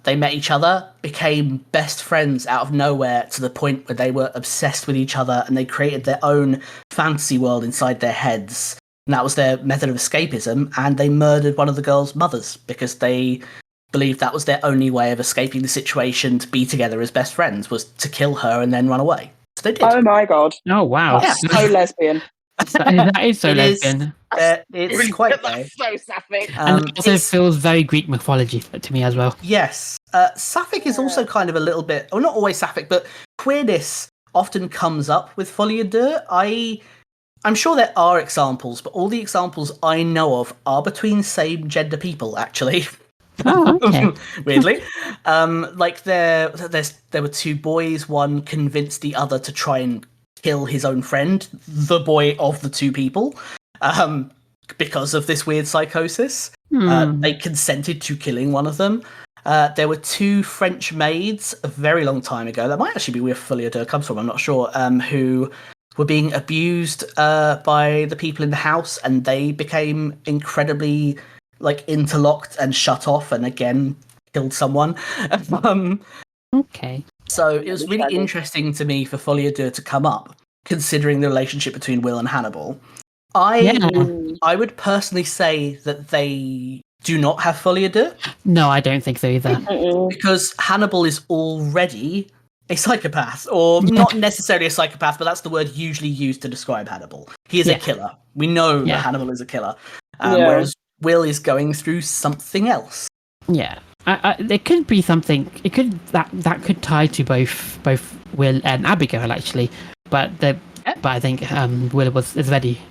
They met each other, became best friends out of nowhere to the point where they were obsessed with each other, and they created their own fantasy world inside their heads. And that was their method of escapism, and they murdered one of the girls' mothers because they believed that was their only way of escaping the situation to be together as best friends, was to kill her and then run away. So they did. Oh my god. Oh, wow. That's so lesbian. That is so lesbian. It's quite gay. That's so sapphic. And it also feels very Greek mythology to me as well. Yes. Sapphic is also kind of a little bit, or not always sapphic, but queerness often comes up with folie à deux. I'm sure there are examples, but all the examples I know of are between same gender people, actually. Oh, okay. Weirdly. Like there were two boys, one convinced the other to try and kill his own friend, the boy of the two people, because of this weird psychosis. They consented to killing one of them. There were two French maids a very long time ago, that might actually be where folie à deux comes from, I'm not sure, who were being abused by the people in the house, and they became incredibly interlocked and shut off, and again killed someone. Okay. So it was really interesting to me for folie à deux to come up, considering the relationship between Will and Hannibal. I would personally say that they do not have folie à deux. No, I don't think so either. Because Hannibal is already a psychopath, or not necessarily a psychopath, but that's the word usually used to describe Hannibal. He is a killer. We know that Hannibal is a killer. Whereas Will is going through something else. Yeah. There could be something. It could that could tie to both Will and Abigail actually, but I think Will is already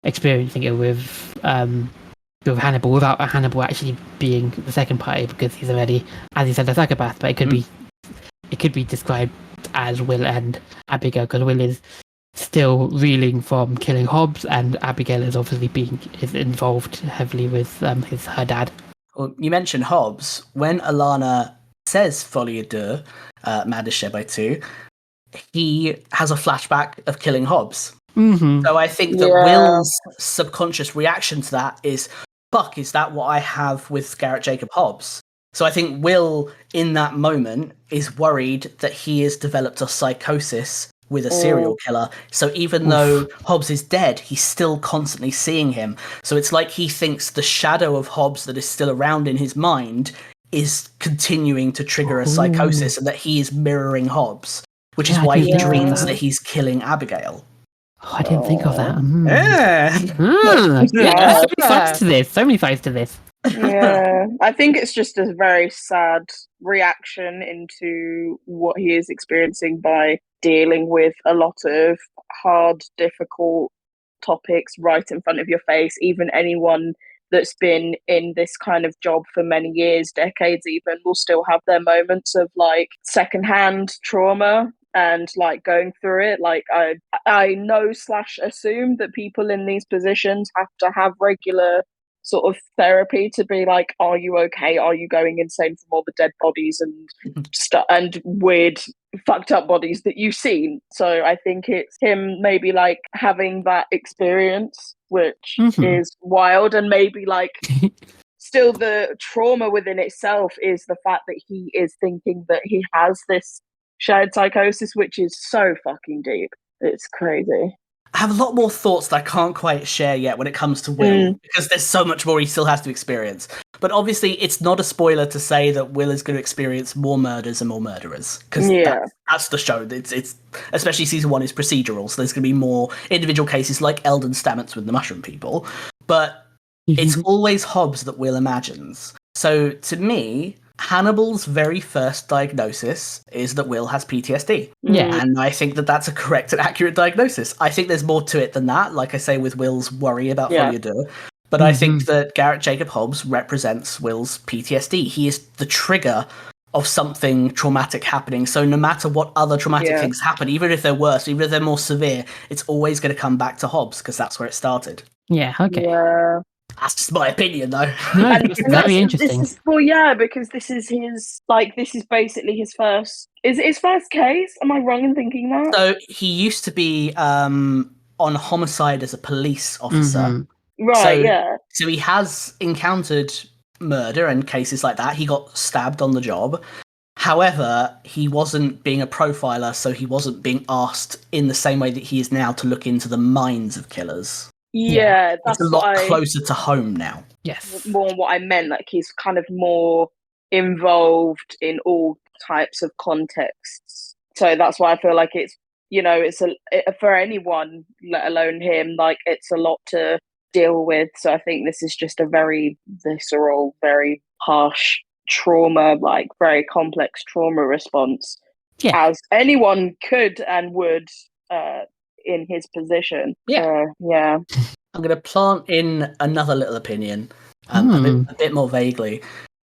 experiencing it with Hannibal without Hannibal actually being the second party, because he's already, as you said, a psychopath. But it could be described as Will and Abigail, because Will is still reeling from killing Hobbs, and Abigail is obviously is involved heavily with her dad. Well, you mentioned Hobbs. When Alana says folie à deux, Madische by two, he has a flashback of killing Hobbs. So I think that Will's subconscious reaction to that is, fuck, is that what I have with Garrett Jacob Hobbs? So I think Will, in that moment, is worried that he has developed a psychosis with a serial killer. So even though Hobbs is dead, he's still constantly seeing him. So it's like he thinks the shadow of Hobbs that is still around in his mind is continuing to trigger a psychosis, and that he is mirroring Hobbs, which is why he dreams that he's killing Abigail. Oh, I didn't think of that. So many sides to this. Yeah, I think it's just a very sad reaction into what he is experiencing by dealing with a lot of hard, difficult topics right in front of your face. Even anyone that's been in this kind of job for many years, decades even, will still have their moments of secondhand trauma and going through it. I know / assume that people in these positions have to have regular sort of therapy to be like, are you okay? Are you going insane from all the dead bodies and and weird fucked up bodies that you've seen? So I think it's him maybe having that experience, which is wild, and maybe still the trauma within itself is the fact that he is thinking that he has this shared psychosis, which is so fucking deep. It's crazy. I have a lot more thoughts that I can't quite share yet when it comes to Will, because there's so much more he still has to experience. But obviously, it's not a spoiler to say that Will is going to experience more murders and more murderers, because that's the show. It's especially season 1 is procedural, so there's going to be more individual cases like Eldon Stamets with the mushroom people. But it's always Hobbs that Will imagines. So to me, Hannibal's very first diagnosis is that Will has PTSD. Yeah. And I think that that's a correct and accurate diagnosis. I think there's more to it than that, like I say, with Will's worry about folie à deux. But I think that Garrett Jacob Hobbs represents Will's PTSD. He is the trigger of something traumatic happening. So no matter what other traumatic things happen, even if they're worse, even if they're more severe, it's always going to come back to Hobbs because that's where it started. Yeah, okay. Yeah. That's just my opinion, though. No, And it's very interesting. Because this is his, like, this is basically his first, is it his first case? Am I wrong in thinking that? So he used to be on homicide as a police officer. Right, So he has encountered murder and cases like that. He got stabbed on the job. However, he wasn't being a profiler, so he wasn't being asked in the same way that he is now to look into the minds of killers. Yeah, that's it's a lot closer to home now. Yes. More what I meant, like he's kind of more involved in all types of contexts. So that's why I feel like it's, you know, for anyone, let alone him, like it's a lot to deal with. So I think this is just a very visceral, very harsh trauma, like very complex trauma response, as anyone could and would in his position. I'm going to plant in another little opinion, a bit more vaguely.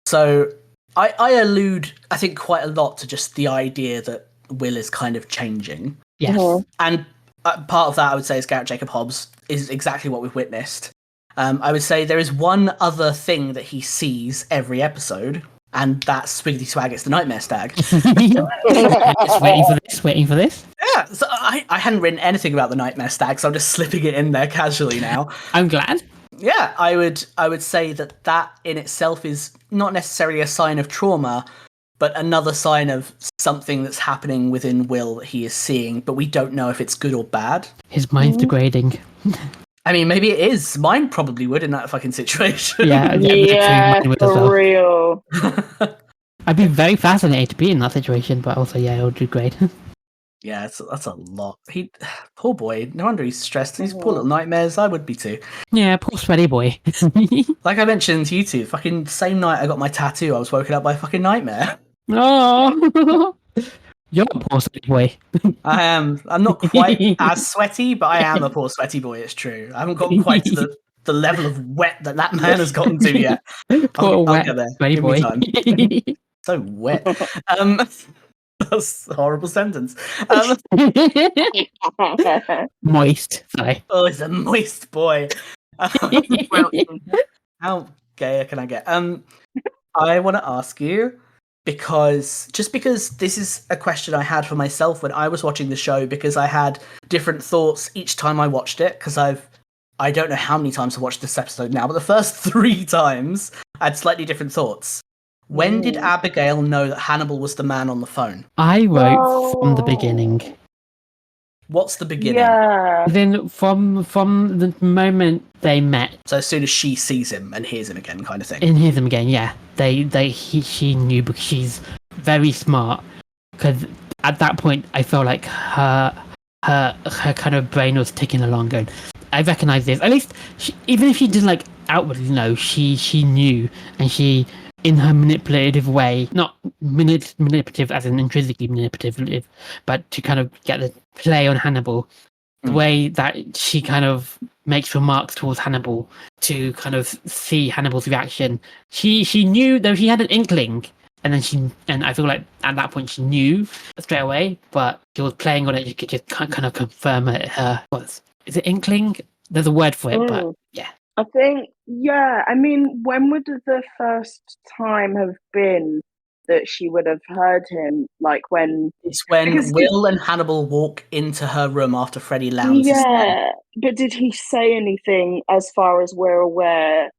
So I allude, I think, quite a lot to just the idea that Will is kind of changing. Yes. And part of that, I would say, is Garrett Jacob Hobbs is exactly what we've witnessed. I would say there is one other thing that he sees every episode, and that's Swiggity Swag, it's the Nightmare Stag. Just waiting for this. Yeah, so I hadn't written anything about the Nightmare Stag, so I'm just slipping it in there casually now. I'm glad. Yeah, I would say that in itself is not necessarily a sign of trauma, but another sign of something that's happening within Will that he is seeing, but we don't know if it's good or bad. His mind's degrading. I mean, maybe it is. Mine probably would in that fucking situation. Yeah, for real. I'd be very fascinated to be in that situation, but also, it would do great. Yeah, that's a lot. Poor boy. No wonder he's stressed. These poor little nightmares. I would be too. Yeah, poor sweaty boy. Like I mentioned to you two, fucking same night I got my tattoo, I was woken up by a fucking nightmare. Oh, you're a poor sweaty boy. I am. I'm not quite as sweaty, but I am a poor sweaty boy. It's true. I haven't gotten quite to the level of wet that man has gotten to yet. Poor I'll get there. sweaty Give boy. me time. So wet. That's a horrible sentence. Moist. Sorry. Oh, it's a moist boy. How gay can I get? I want to ask you, because this is a question I had for myself when I was watching the show, because I had different thoughts each time I watched it, because I don't know how many times I watched this episode now, but the first 3 times I had slightly different thoughts. When did Abigail know that Hannibal was the man on the phone? I wrote from the beginning. What's the beginning? Yeah. Then from the moment they met. So as soon as she sees him and hears him again, kind of thing. And hears him again, yeah. She knew, because she's very smart. Because at that point, I felt like her kind of brain was ticking along, going, I recognize this. At least, even if she didn't outwardly know, she knew, and she, in her manipulative way, not manipulative as in intrinsically manipulative, but to kind of get the play on Hannibal, the way that she kind of makes remarks towards Hannibal to kind of see Hannibal's reaction. She knew, though she had an inkling, and I feel like at that point she knew straight away, but she was playing on it. You could just kind of confirm it. Is it inkling? There's a word for it, but yeah. I think, I mean, when would the first time have been that she would have heard him? Like when... It's when Will and Hannibal walk into her room after Freddie Lowndes is there. But did he say anything as far as we're aware?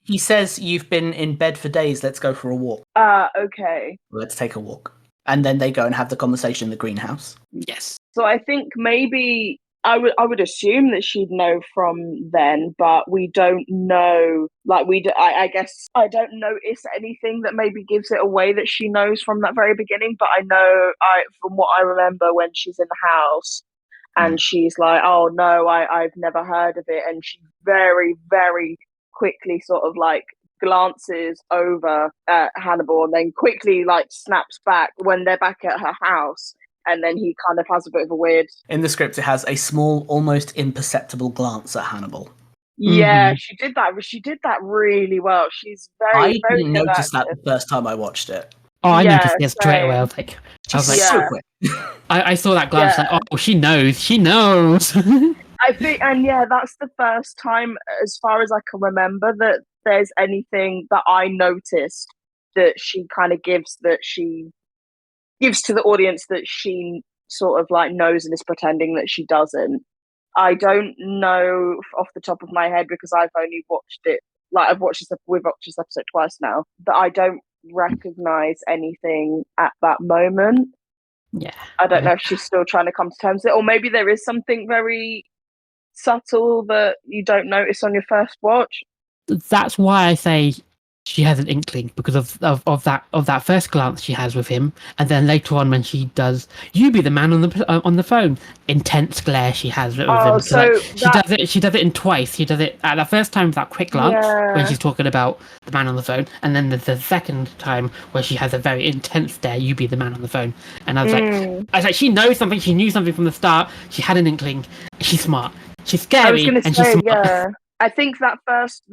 He says, you've been in bed for days, let's go for a walk. Okay. Let's take a walk. And then they go and have the conversation in the greenhouse. Yes. So I think maybe... I would assume that she'd know from then, but we don't know. I guess I don't notice anything that maybe gives it away that she knows from that very beginning. But I know, from what I remember, when she's in the house and she's like, "Oh no, I've never heard of it," and she very, very quickly sort of glances over at Hannibal and then quickly snaps back when they're back at her house. And then he kind of has a bit of a weird... In the script, it has a small, almost imperceptible glance at Hannibal. Yeah, she did that. She did that really well. She's very, I very didn't notice that the first time I watched it. Oh, I Yeah, noticed it straight away. I same. was like, so Yeah. quick. I saw that glance, Yeah. like, oh, she knows. I think, and yeah, that's the first time, as far as I can remember, that there's anything that I noticed that she kind of gives to the audience that she sort of like knows and is pretending that she doesn't. I don't know off the top of my head because I've only watched it. Like we've watched this episode twice now, but I don't recognize anything at that moment. Yeah. I don't know if she's still trying to come to terms with it, or maybe there is something very subtle that you don't notice on your first watch. That's why I say she has an inkling, because of that first glance she has with him, and then later on when she does, you be the man on the phone, intense glare she has with him. So She does it in twice. She does it at the first time with that quick glance when she's talking about the man on the phone, and then there's the second time where she has a very intense stare. You be the man on the phone, and I was like, she knows something. She knew something from the start. She had an inkling. She's smart. She's scary. I was going to and say, she's smart. yeah. I think that first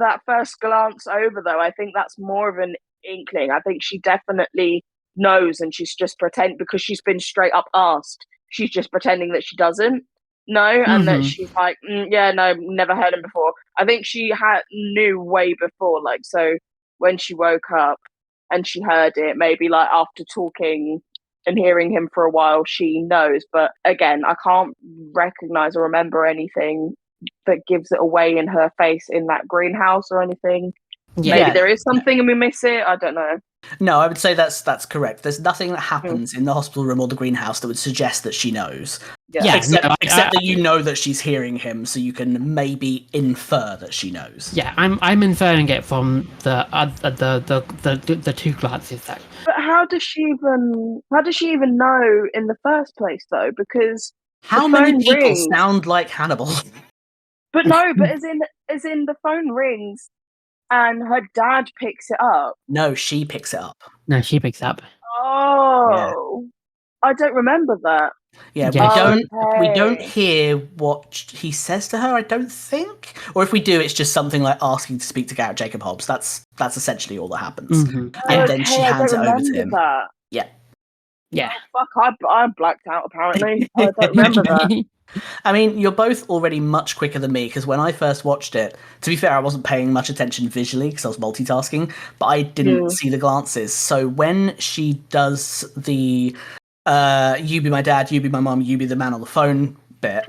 glance over, though, I think that's more of an inkling. I think she definitely knows, and she's just because she's been straight up asked. She's just pretending that she doesn't know, and that she's like, yeah, no, never heard him before. I think she knew way before, like, so when she woke up and she heard it, maybe like after talking and hearing him for a while, she knows. But again, I can't recognize or remember anything that gives it away in her face in that greenhouse or anything. Yeah. Maybe there is something and we miss it. I don't know. No, I would say that's correct. There's nothing that happens in the hospital room or the greenhouse that would suggest that she knows. Yeah, except that you know that she's hearing him, so you can maybe infer that she knows. Yeah, I'm inferring it from the two glances that. But how does she even know in the first place, though? Because how many people sound like Hannibal? But no, but as in the phone rings and her dad picks it up. No, she picks it up. No, she picks up. Oh, yeah. I don't remember that. Yeah, we don't hear what he says to her, I don't think. Or if we do, it's just something like asking to speak to Garrett Jacob Hobbs. That's essentially all that happens. Mm-hmm. And then she hands it over to him. That. Yeah. Yeah. Oh, fuck, I blacked out apparently. I don't remember that. I mean, you're both already much quicker than me, because when I first watched it, to be fair, I wasn't paying much attention visually because I was multitasking, but I didn't see the glances. So when she does the you be my dad, you be my mum, you be the man on the phone bit,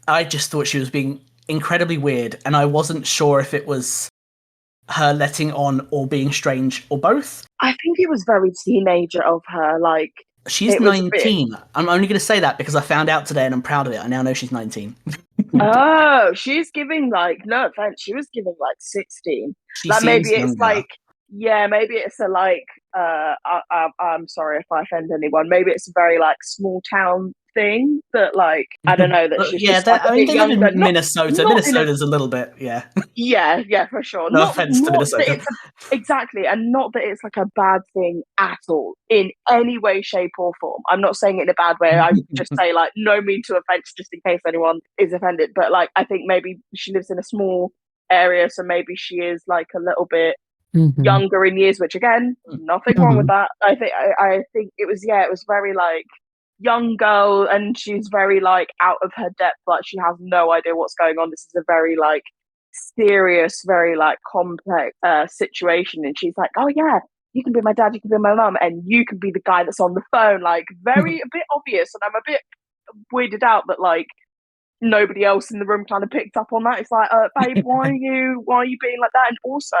I just thought she was being incredibly weird, and I wasn't sure if it was her letting on or being strange or both. I think it was very teenager of her, like... She's 19. I'm only going to say that because I found out today and I'm proud of it. I now know she's 19. Oh, she's giving, like, no offense, she was giving like 16. Like maybe it's younger. Like, yeah, maybe it's a like, I'm sorry if I offend anyone. Maybe it's a very like small town thing that like, I don't know, that she's just like, I mean, they live in Minnesota. Minnesota's a little bit, yeah. Yeah, for sure. No offense to Minnesota. Exactly, and not that it's like a bad thing at all, in any way, shape, or form. I'm not saying it in a bad way. I just say like, no mean to offense, just in case anyone is offended. But like, I think maybe she lives in a small area, so maybe she is like a little bit younger in years. Which again, nothing wrong with that. I think it was very like young girl, and she's very like out of her depth. Like she has no idea what's going on. This is a very like serious, very like complex situation, and she's like, oh yeah, you can be my dad, you can be my mum, and you can be the guy that's on the phone. Like very a bit obvious, and I'm a bit weirded out that like nobody else in the room kind of picked up on that. It's like, babe, why are you being like that? And also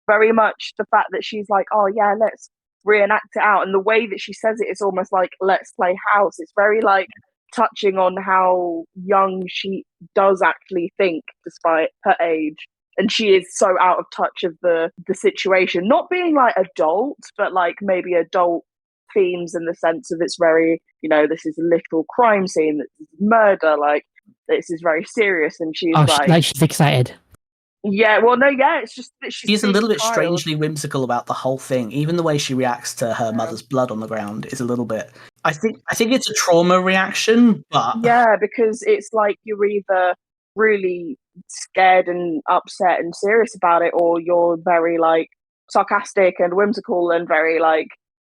very much the fact that she's like, oh yeah, let's reenact it out, and the way that she says it is almost like let's play house. It's very like touching on how young she does actually think despite her age, and she is so out of touch of the situation, not being like adult, but like maybe adult themes in the sense of it's very, you know, this is a little crime scene, this is murder, like this is very serious, and she's she's excited. Yeah, well, no, yeah, it's just that she's a little bit strangely whimsical about the whole thing. Even the way she reacts to her mother's blood on the ground is a little bit. I think it's a trauma reaction, but yeah, because it's like you're either really scared and upset and serious about it, or you're very like sarcastic and whimsical and very like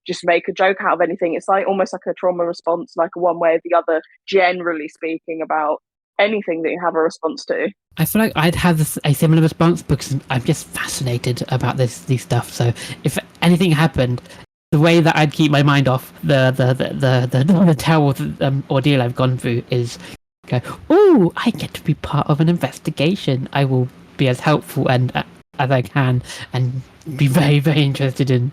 just make a joke out of anything. It's like almost like a trauma response, like one way or the other, generally speaking, about anything that you have a response to. I feel like I'd have a similar response because I'm just fascinated about these stuff. So if anything happened, the way that I'd keep my mind off the terrible ordeal I've gone through is go, oh, I get to be part of an investigation. I will be as helpful and as I can, and be very, very interested in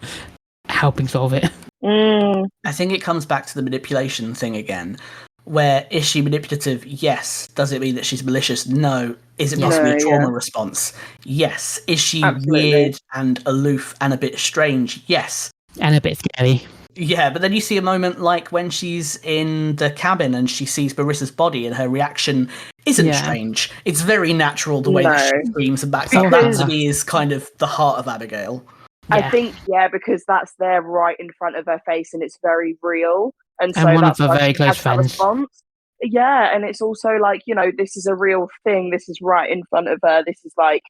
helping solve it. I think it comes back to the manipulation thing again, where is she manipulative? Yes. Does it mean that she's malicious? No. Is it possibly a trauma response? Yes. Is she weird and aloof and a bit strange? Yes. And a bit scary. Yeah, but then you see a moment like when she's in the cabin and she sees Marissa's body and her reaction isn't strange. It's very natural the way that she screams and backs up. That to me is kind of the heart of Abigail. Yeah. I think, because that's there right in front of her face and it's very real. And so one that's of her why very she close has that friends. response. Yeah, and it's also like, this is a real thing. This is right in front of her. This is like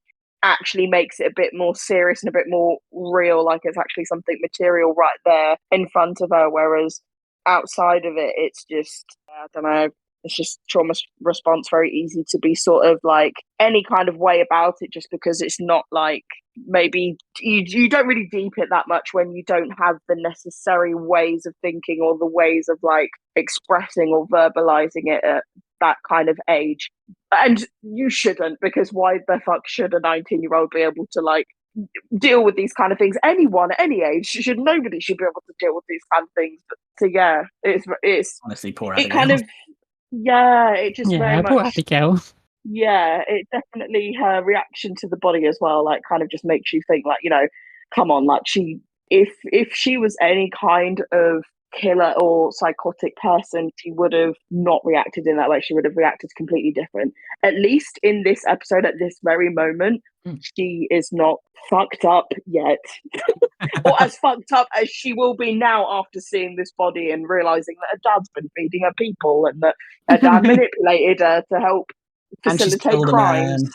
actually makes it a bit more serious and a bit more real, like it's actually something material right there in front of her, whereas outside of it, it's just, I don't know, it's just trauma response, very easy to be sort of like any kind of way about it, just because it's not like, maybe you don't really deep it that much when you don't have the necessary ways of thinking or the ways of like expressing or verbalizing it at that kind of age. And you shouldn't, because why the fuck should a 19-year-old be able to like deal with these kind of things? Anyone at any age nobody should be able to deal with these kind of things. But so it's honestly poor Abigail. It kind of it just very much poor Abigail. Yeah, it definitely, her reaction to the body as well, like kind of just makes you think like, come on, like if she was any kind of killer or psychotic person, she would have not reacted in that way. She would have reacted completely different. At least in this episode, at this very moment, she is not fucked up yet. Or as fucked up as she will be now after seeing this body and realising that her dad's been feeding her people and that her dad manipulated her to help facilitate crimes.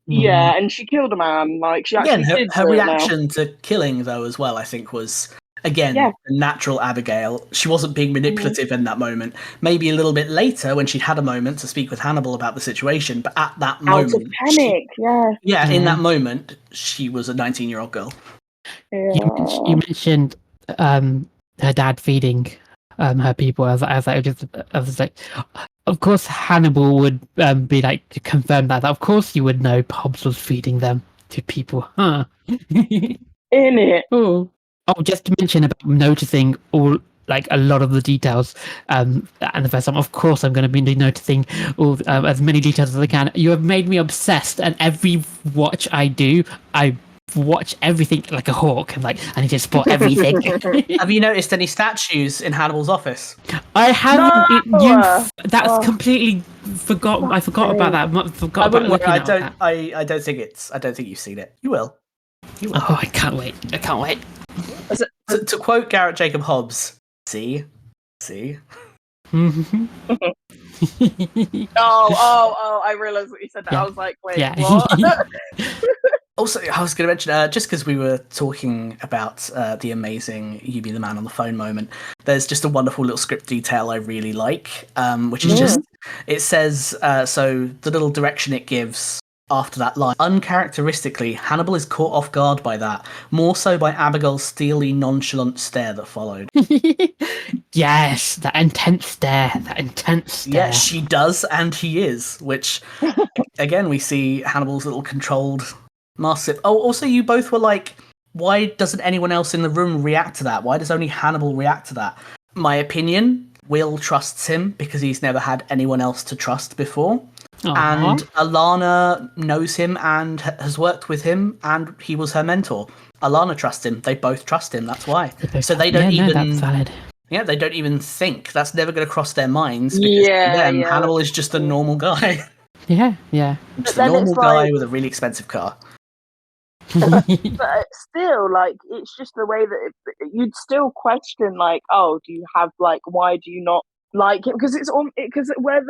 Yeah, and she killed a man. Like, she again, actually did her do reaction it now. to killing, though, as well, I think was, again, the natural Abigail. She wasn't being manipulative in that moment. Maybe a little bit later when she'd had a moment to speak with Hannibal about the situation, but at that moment... Out of panic, in that moment, she was a 19-year-old girl. Yeah. You mentioned her dad feeding her people. I was like, of course Hannibal would be like to confirm that. Of course you would know Hobbs was feeding them to people, huh? In it. Oh, just to mention about noticing all, like, a lot of the details, and the first time, of course, I'm going to be noticing all as many details as I can. You have made me obsessed, and every watch I do, I watch everything like a hawk, and like I need to spot everything. Have you noticed any statues in Hannibal's office? I haven't. No! That's completely forgot. I forgot about that. I don't think you've seen it. You will. Oh, I can't wait. To quote Garrett Jacob Hobbs, see. Oh! I realised what you said. That I was like, wait, what? Also, I was going to mention, just because we were talking about the amazing "You Be the Man on the Phone" moment, there's just a wonderful little script detail I really like, which is just, it says, so the little direction it gives after that line, uncharacteristically, Hannibal is caught off guard by that, more so by Abigail's steely, nonchalant stare that followed. Yes, that intense stare. Yeah, she does, and he is, which, again, we see Hannibal's little controlled massive. Oh, also, you both were like, why doesn't anyone else in the room react to that? Why does only Hannibal react to that? My opinion, Will trusts him because he's never had anyone else to trust before. Aww. And Alana knows him and has worked with him, and he was her mentor. Alana trusts him. They both trust him. That's why. So they don't that's valid. Yeah, they don't even think. That's never going to cross their minds because to them, Hannibal is just a normal guy. Yeah. Just a normal guy with a really expensive car. But still, like, it's just the way that you'd still question, like, oh, do you have, like, why do you not like it? Because because where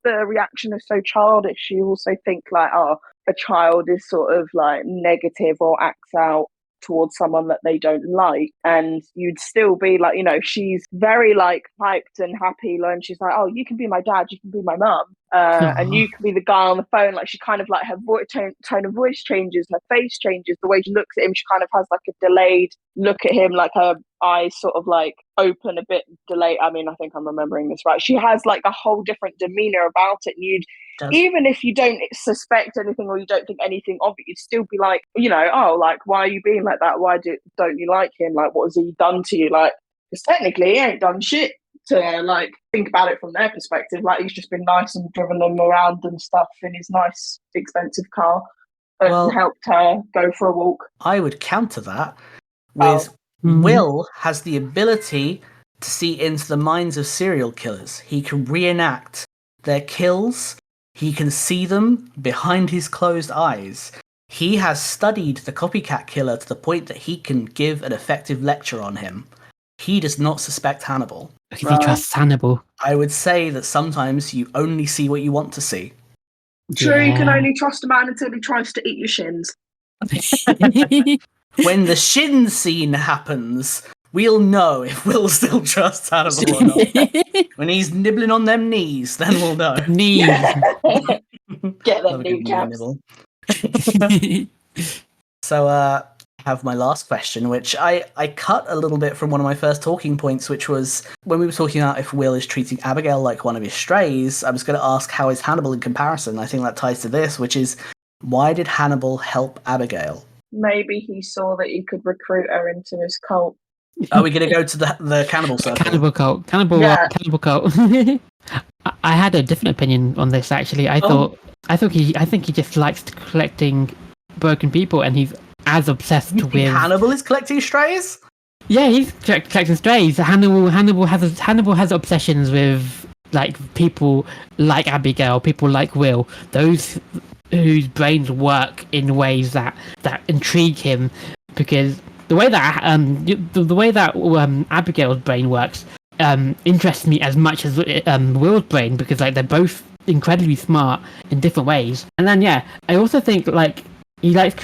the reaction is so childish, you also think like, oh, a child is sort of like negative or acts out towards someone that they don't like, and you'd still be like, she's very like hyped and happy, and she's like, oh, you can be my dad, you can be my mum, and you can be the guy on the phone. Like, she kind of like her tone of voice changes, her face changes, the way she looks at him, she kind of has like a delayed look at him, like her eyes sort of like open a bit delayed. I mean, I think I'm remembering this right. She has like a whole different demeanor about it, and even if you don't suspect anything or you don't think anything of it, you'd still be like, oh, like, why are you being like that? Why don't you like him? Like, what has he done to you? Like, because technically he ain't done shit to like think about it from their perspective. Like, he's just been nice and driven them around and stuff in his nice expensive car and helped her go for a walk. I would counter that with Will has the ability to see into the minds of serial killers. He can reenact their kills. He can see them behind his closed eyes. He has studied the copycat killer to the point that he can give an effective lecture on him. He does not suspect Hannibal. Because he trusts Hannibal. I would say that sometimes you only see what you want to see. Sure, you can only trust a man until he tries to eat your shins. When the shin scene happens, we'll know if Will still trusts Hannibal or not. When he's nibbling on them knees, then we'll know. Knees. Get them kneecaps. So, I have my last question, which I cut a little bit from one of my first talking points, which was when we were talking about if Will is treating Abigail like one of his strays, I was going to ask how is Hannibal in comparison. I think that ties to this, which is why did Hannibal help Abigail? Maybe he saw that he could recruit her into his cult. Are we going to go to the cannibal circle? Cannibal cult. Cannibal cult. I had a different opinion on this, actually. I think he just likes collecting broken people, and he's as obsessed with. Hannibal is collecting strays? Yeah, he's collecting strays. Hannibal has obsessions with like people like Abigail, people like Will, those whose brains work in ways that intrigue him, because the way that Abigail's brain works interests me as much as Will's brain, because like they're both incredibly smart in different ways. And then I also think like he likes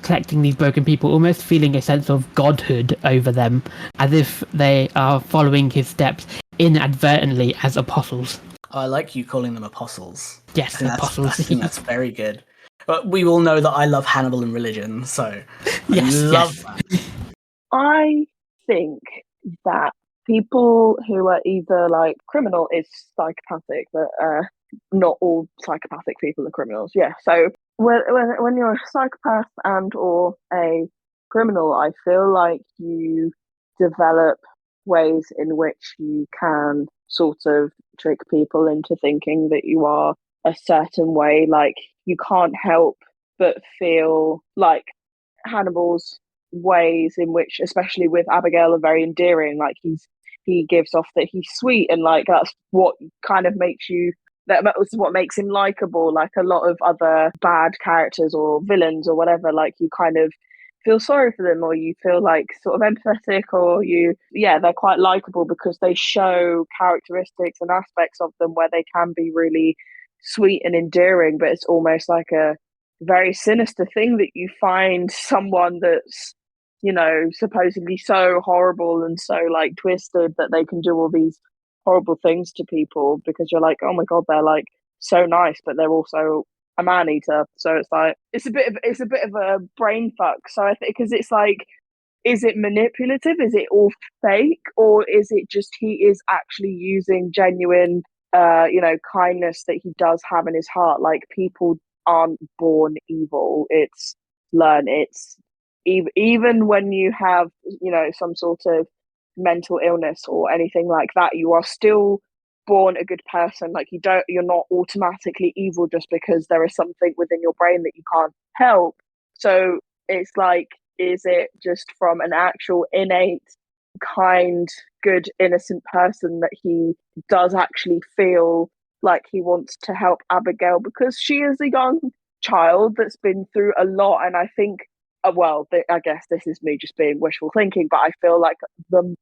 collecting these broken people, almost feeling a sense of godhood over them, as if they are following his steps inadvertently as apostles. I like you calling them apostles. Yes, apostles. I think that's very good. But we all know that I love Hannibal and religion, so yes, I love that. I think that people who are either like criminal is psychopathic, but not all psychopathic people are criminals. Yeah, so when you're a psychopath and or a criminal, I feel like you develop ways in which you can sort of trick people into thinking that you are a certain way. Like, you can't help but feel like Hannibal's ways in which, especially with Abigail, are very endearing. Like, he gives off that he's sweet, and like that's what kind of makes you, that's what makes him likable. Like a lot of other bad characters or villains or whatever, like you kind of feel sorry for them, or you feel like sort of empathetic, or they're quite likable because they show characteristics and aspects of them where they can be really sweet and endearing, but it's almost like a very sinister thing that you find someone that's supposedly so horrible and so like twisted that they can do all these horrible things to people, because you're like, oh my god, they're like so nice, but they're also a man eater. So it's like it's a bit of a brain fuck. So I think, because it's like, is it manipulative? Is it all fake, or is it just he is actually using genuine kindness that he does have in his heart? Like, people aren't born evil, it's learned. It's even when you have some sort of mental illness or anything like that, you are still born a good person. Like, you're not automatically evil just because there is something within your brain that you can't help. So it's like, is it just from an actual innate kind, good, innocent person that he does actually feel like he wants to help Abigail because she is a young child that's been through a lot? And I think I guess this is me just being wishful thinking, but I feel like the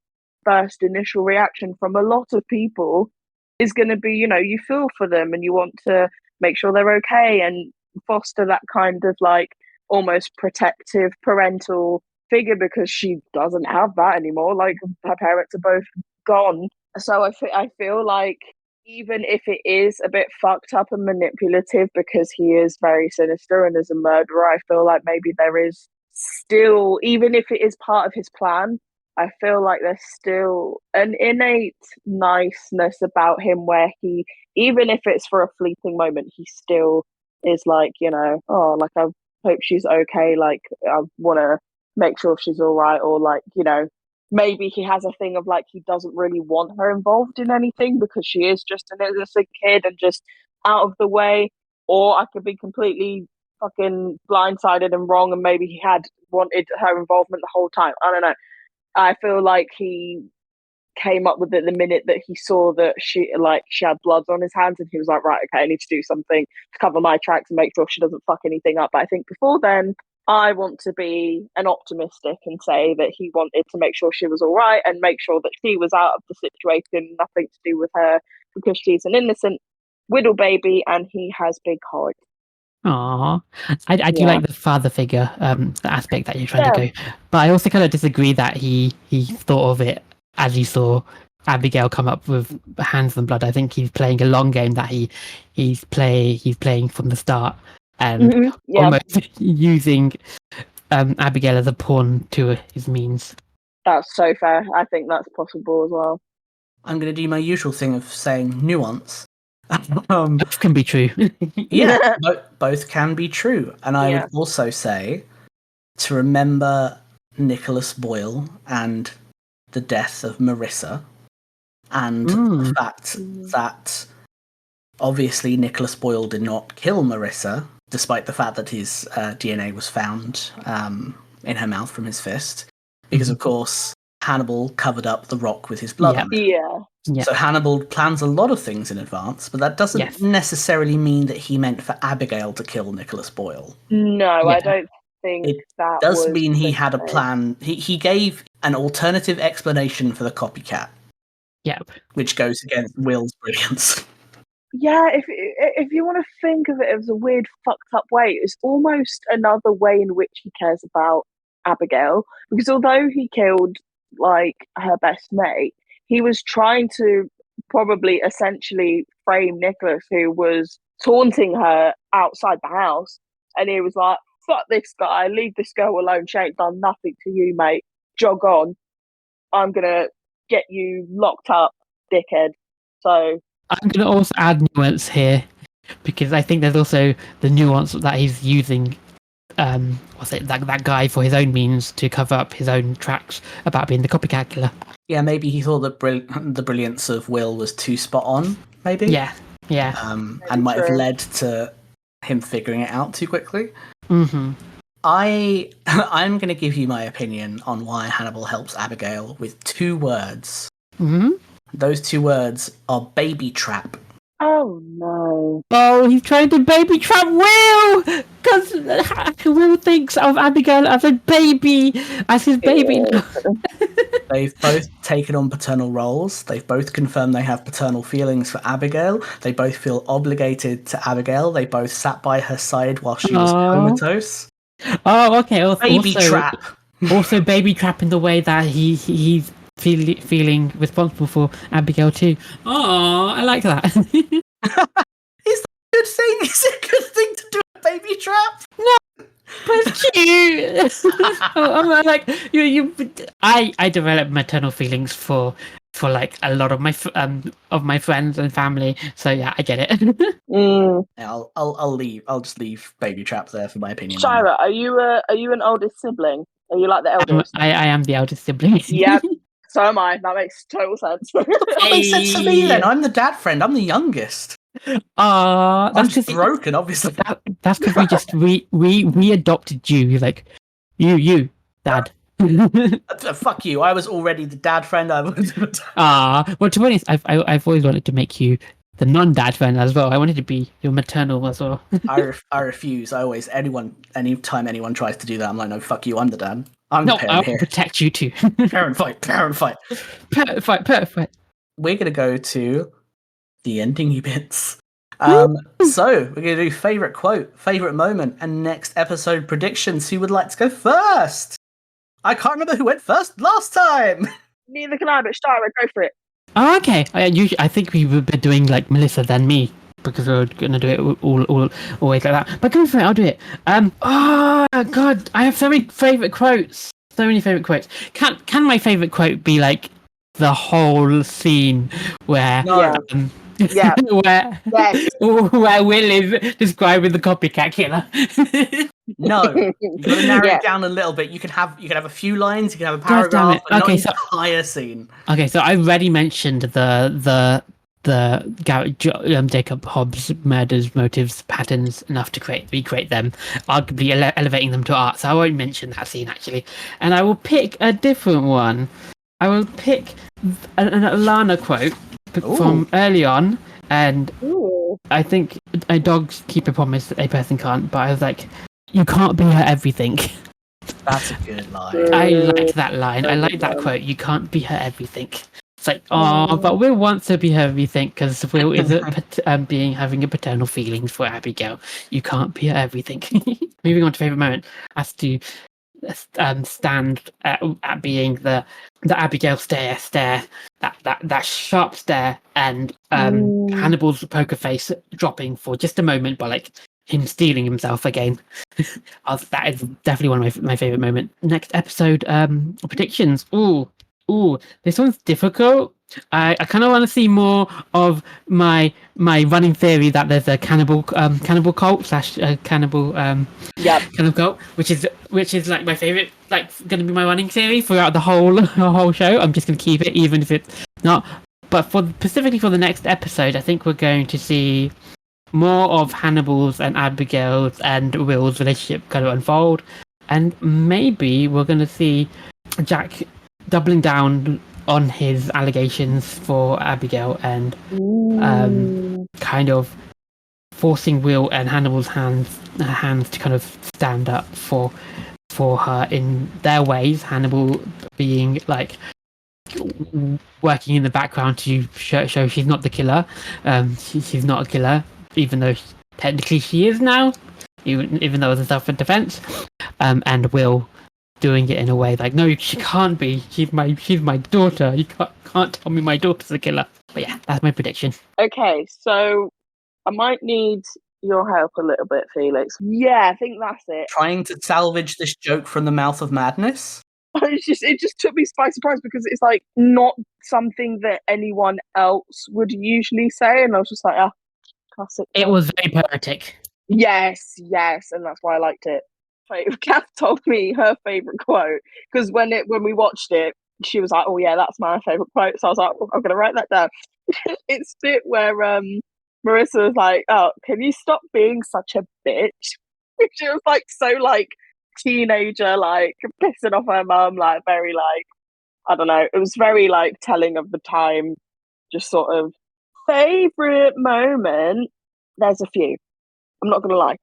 first initial reaction from a lot of people is going to be, you feel for them and you want to make sure they're okay and foster that kind of like almost protective parental figure because she doesn't have that anymore. Like, her parents are both gone. So I feel like even if it is a bit fucked up and manipulative because he is very sinister and is a murderer, I feel like maybe there is still, even if it is part of his plan, I feel like there's still an innate niceness about him where he, even if it's for a fleeting moment, he still is like, you know, oh, like, I hope she's okay. Like, I want to make sure she's all right. Or, like, you know, maybe he has a thing of, like, he doesn't really want her involved in anything because she is just an innocent kid and just out of the way. Or I could be completely fucking blindsided and wrong, and maybe he had wanted her involvement the whole time. I don't know. I feel like he came up with it the minute that he saw that she had blood on his hands, and he was like, right, okay, I need to do something to cover my tracks and make sure she doesn't fuck anything up. But I think before then, I want to be an optimistic and say that he wanted to make sure she was all right and make sure that she was out of the situation, nothing to do with her, because she's an innocent widow baby and he has big heart. Aww. I do like the father figure, the aspect that you're trying to go. But I also kind of disagree that he thought of it as he saw Abigail come up with hands and blood. I think he's playing a long game that he's playing from the start and almost using Abigail as a pawn to his means. That's so fair. I think that's possible as well. I'm going to do my usual thing of saying nuance. Both can be true. Yeah, both can be true. And I would also say to remember Nicholas Boyle and the death of Marissa, and the fact that obviously Nicholas Boyle did not kill Marissa, despite the fact that his DNA was found in her mouth from his fist, because of course Hannibal covered up the rock with his blood on it. Yeah. So Hannibal plans a lot of things in advance, but that doesn't necessarily mean that he meant for Abigail to kill Nicholas Boyle. No, I don't think that does was mean he had a plan. He gave an alternative explanation for the copycat. Yep. Which goes against Will's brilliance. Yeah, if you want to think of it as a weird fucked up way, it's almost another way in which he cares about Abigail, because although he killed like her best mate, he was trying to probably essentially frame Nicholas, who was taunting her outside the house, and he was like, fuck this guy, leave this girl alone, she ain't done nothing to you, mate, jog on, I'm gonna get you locked up, dickhead. So I'm going to also add nuance here, because I think there's also the nuance that he's using that guy for his own means to cover up his own tracks about being the copycat killer. Yeah, maybe he thought that the brilliance of Will was too spot on, maybe? Yeah. And might have led to him figuring it out too quickly. Mm-hmm. I'm going to give you my opinion on why Hannibal helps Abigail with 2 words. Mm-hmm. Those 2 words are baby trap. Oh no. Oh, he's trying to baby trap Will! Because Will thinks of Abigail as a baby, as his baby. They've both taken on paternal roles. They've both confirmed they have paternal feelings for Abigail. They both feel obligated to Abigail. They both sat by her side while she was comatose. Oh, okay. Baby trap. Also, baby trap in the way that he's feeling responsible for Abigail too. Oh, I like that. Is that a good thing? Is it a good thing to do a baby trap? No, but it's cute. I'm like I develop maternal feelings for like a lot of my friends and family. So yeah, I get it. I'll leave. I'll just leave baby trap there for my opinion. Shaira, are you an oldest sibling? Are you like the eldest? I am the eldest sibling. Yep. So am I. That makes total sense. That makes sense for me then. I'm the dad friend. I'm the youngest. I'm just broken, obviously. That's because we adopted you. You're like, you, dad. Fuck you. I was already the dad friend. Well, to be honest, I've always wanted to make you the non-dad friend as well. I wanted to be your maternal as well. I refuse. Anytime anyone tries to do that, I'm like, no, fuck you. I'm the dad. I'm no, the parent I'll protect you too. Parent fight. Parent fight. We're going to go to the ending bits. So we're going to do favourite quote, favourite moment, and next episode predictions. Who would like to go first? I can't remember who went first last time. Neither can I, but Shaira, go for it. Oh, okay. I think we would be doing like Melissa than me because we were gonna do it all always like that. But go for it. I'll do it. Oh God, I have so many favorite quotes. So many favorite quotes. Can my favorite quote be like the whole scene where No. Yeah. where Yes. where Will is describing the copycat killer? No, you got to narrow Yeah. it down a little bit. You can have a few lines, you can have a God damn paragraph, it. but Okay, not so- an entire scene. Okay, so I already mentioned the Jacob Hobbs murders, motives, patterns enough to recreate them, arguably elevating them to art. So I won't mention that scene actually, and I will pick a different one. I will pick an Alana quote from early on, and Ooh. I think a dog's keep a promise that a person can't. But I was like, you can't be her everything. That's a good line. I like that line. I like that quote. You can't be her everything. It's like, oh, but Will wants to be her everything because Will is having a paternal feelings for Abigail. You can't be her everything. Moving on to favorite moment, has to stand at being the Abigail stare, that sharp stare, and Hannibal's poker face dropping for just a moment, but like him stealing himself again. That is definitely one of my favorite moment. Next episode, predictions. Ooh, this one's difficult. I kind of want to see more of my running theory that there's a cannibal cult slash cannibal cannibal cult, which is like my favorite, like going to be my running theory throughout the whole show. I'm just going to keep it even if it's not. But specifically for the next episode, I think we're going to see more of Hannibal's and Abigail's and Will's relationship kind of unfold, and maybe we're going to see Jack doubling down on his allegations for Abigail and kind of forcing Will and Hannibal's hands to kind of stand up for her in their ways. Hannibal being like working in the background to show she's not the killer. She's not a killer, even though technically she is now, even though it's a self-defense. And Will doing it in a way like, no, she can't be. She's my daughter. You can't tell me my daughter's a killer. But yeah, that's my prediction. Okay, so I might need your help a little bit, Felix. Yeah, I think that's it. Trying to salvage this joke from the mouth of madness. It just took me by surprise because it's like not something that anyone else would usually say, and I was just like, classic. It was very poetic. Yes, and that's why I liked it. Kath told me her favorite quote because when we watched it, she was like, "Oh yeah, that's my favorite quote." So I was like, "I'm gonna write that down." It's the bit where Marissa was like, "Oh, can you stop being such a bitch?" She was like so like teenager, like pissing off her mum, like very like, I don't know. It was very like telling of the time. Just sort of favorite moment. There's a few. I'm not gonna lie.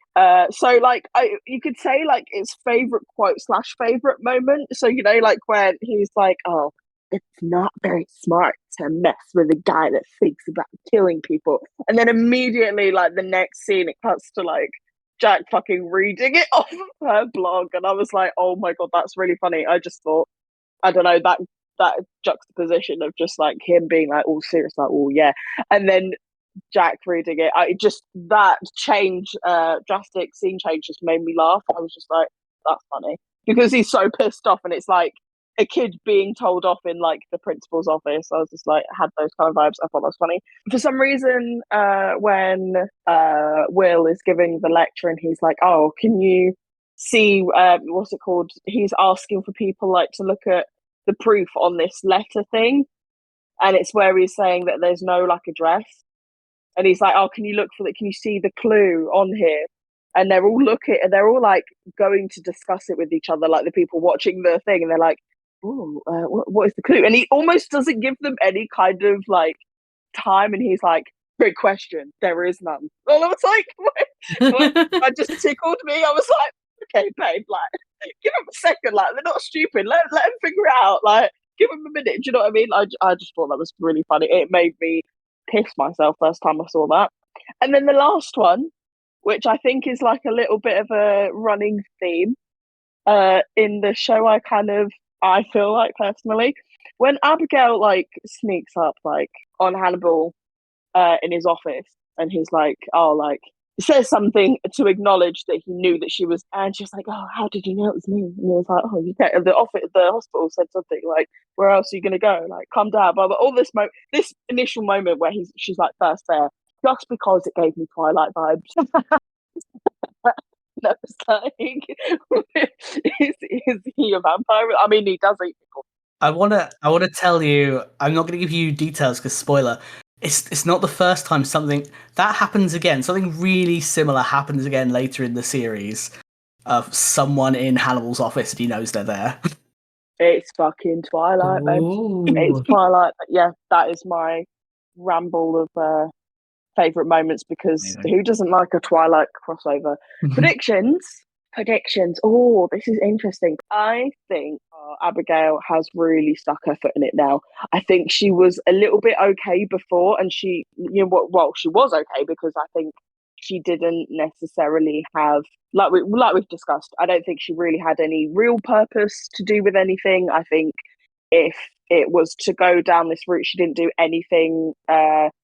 So like, you could say like it's favorite quote slash favorite moment. So you know, like when he's like, "Oh, it's not very smart to mess with a guy that thinks about killing people," and then immediately, like the next scene, it cuts to like Jack fucking reading it off of her blog, and I was like, "Oh my god, that's really funny." I just thought, I don't know, that juxtaposition of just like him being like all serious, like, "Oh yeah," and then Jack reading it, that drastic scene change just made me laugh. I was just like, that's funny because he's so pissed off, and it's like a kid being told off in like the principal's office. I was just like, had those kind of vibes. I thought that was funny. For some reason, when Will is giving the lecture and he's like, "Oh, can you see what's it called?" He's asking for people like to look at the proof on this letter thing, and it's where he's saying that there's no like address. And he's like, "Oh, can you look for that? Can you see the clue on here?" And they're all like going to discuss it with each other, like the people watching the thing, and they're like, "Oh, what is the clue?" And he almost doesn't give them any kind of like time, and he's like, "Great question. There is none." And I was like, that just tickled me. I was like, "Okay, babe, like, give him a second. Like, they're not stupid. Let him figure it out. Like, give him a minute." Do you know what I mean? I just thought that was really funny. It made me piss myself first time I saw that. And then the last one, which I think is like a little bit of a running theme, in the show, I feel like personally, when Abigail like sneaks up like on Hannibal in his office, and he's like, oh, like says something to acknowledge that he knew that she was, and she's like, oh, how did you know it was me? And he was like, oh, you get the hospital said something like, where else are you gonna go? Like, calm down, blah blah. All this this initial moment where she's like first there, just because it gave me Twilight vibes. No, it's like, is he a vampire? I mean, he does eat people. I wanna tell you, I'm not gonna give you details because spoiler. It's not the first time something that happens again. Something really similar happens again later in the series of someone in Hannibal's office and he knows they're there. It's fucking Twilight, babe. It's Twilight. Yeah, that is my ramble of favourite moments, because who doesn't like a Twilight crossover? Predictions. Oh, this is interesting. I think Abigail has really stuck her foot in it now. I think she was a little bit okay before, and she was okay because I think she didn't necessarily have, like we've discussed, I don't think she really had any real purpose to do with anything. I think if it was to go down this route, she didn't do anything.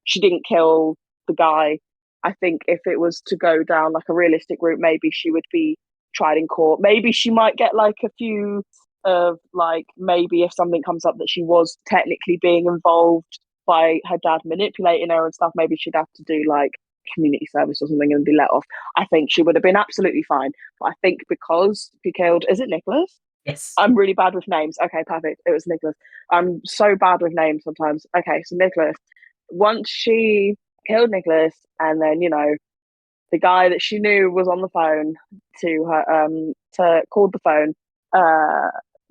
She didn't kill the guy. I think if it was to go down like a realistic route, maybe she would be tried in court. Maybe she might get like a few of like, maybe if something comes up that she was technically being involved by her dad manipulating her and stuff, maybe she'd have to do like community service or something and be let off. I think she would have been absolutely fine. But I think because he killed, is it Nicholas? Yes. I'm really bad with names. Okay, perfect. It was Nicholas. I'm so bad with names sometimes. Okay, so Nicholas. Once she killed Nicholas, and then, you know, the guy that she knew was on the phone to her, called the phone,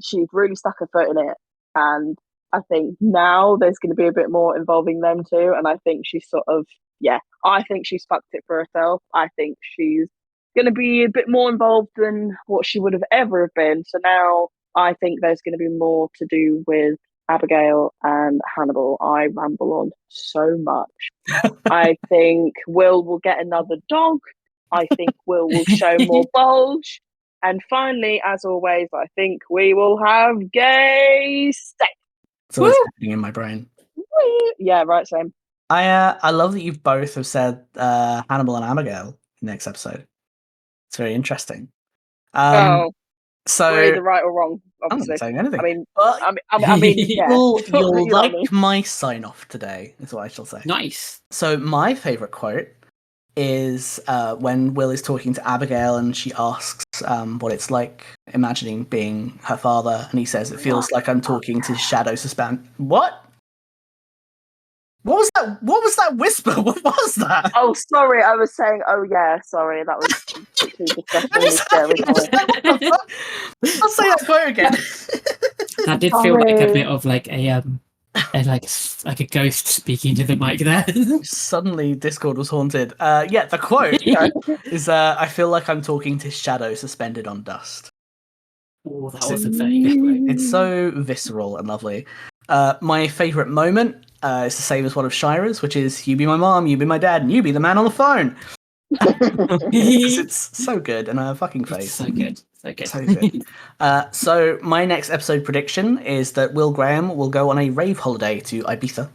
she'd really stuck her foot in it. And I think now there's going to be a bit more involving them too. And I think she's I think she's fucked it for herself. I think she's going to be a bit more involved than what she would have ever been. So now I think there's going to be more to do with Abigail and Hannibal. I ramble on so much. I think will get another dog. I think will show more bulge. And finally, as always, I think we will have gay sex. So it's happening in my brain. Yeah, right, same. I love that you both have said Hannibal and Abigail next episode. It's very interesting. So we're either right or wrong, obviously. I'm not saying anything. I mean, yeah. You'll like my sign off today, is what I shall say. Nice. So my favourite quote is when Will is talking to Abigail and she asks what it's like imagining being her father, and he says, it feels like I'm talking to shadow suspend. What? What was that? What was that whisper? What was that? Oh, sorry. I was saying, oh, yeah, sorry. That was too disgusting. I'll say that quote again. That did feel like a bit of like a ghost speaking to the mic there. Suddenly, Discord was haunted. The quote is, I feel like I'm talking to shadow suspended on dust. Oh, that was a very good quote. It's so visceral and lovely. My favourite moment is the same as one of Shaira's, which is, you be my mom, you be my dad, and you be the man on the phone. It's so good, and a fucking face. So good. So good. So my next episode prediction is that Will Graham will go on a rave holiday to Ibiza.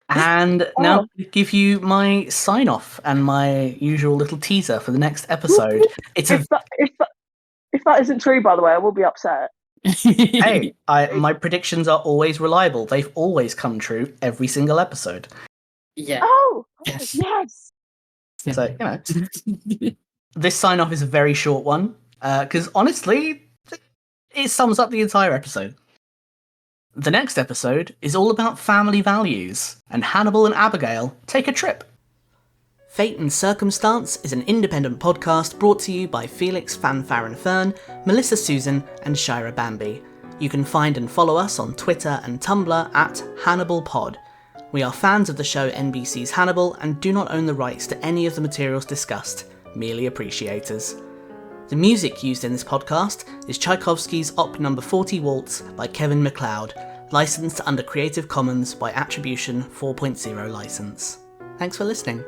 And now to give you my sign off and my usual little teaser for the next episode. If that isn't true, by the way, I will be upset. Hey, my predictions are always reliable. They've always come true every single episode. Yeah. Oh, yes. So, you know, this sign off is a very short one because honestly, it sums up the entire episode. The next episode is all about family values, and Hannibal and Abigail take a trip. Fate and Circumstance is an independent podcast brought to you by Felix Fanfaron Fern, Melisa Suzan, and Shaira Bambi. You can find and follow us on Twitter and Tumblr at HannibalPod. We are fans of the show NBC's Hannibal and do not own the rights to any of the materials discussed, merely appreciators. The music used in this podcast is Tchaikovsky's Op. No. 40 Waltz by Kevin MacLeod, licensed under Creative Commons by Attribution 4.0 license. Thanks for listening.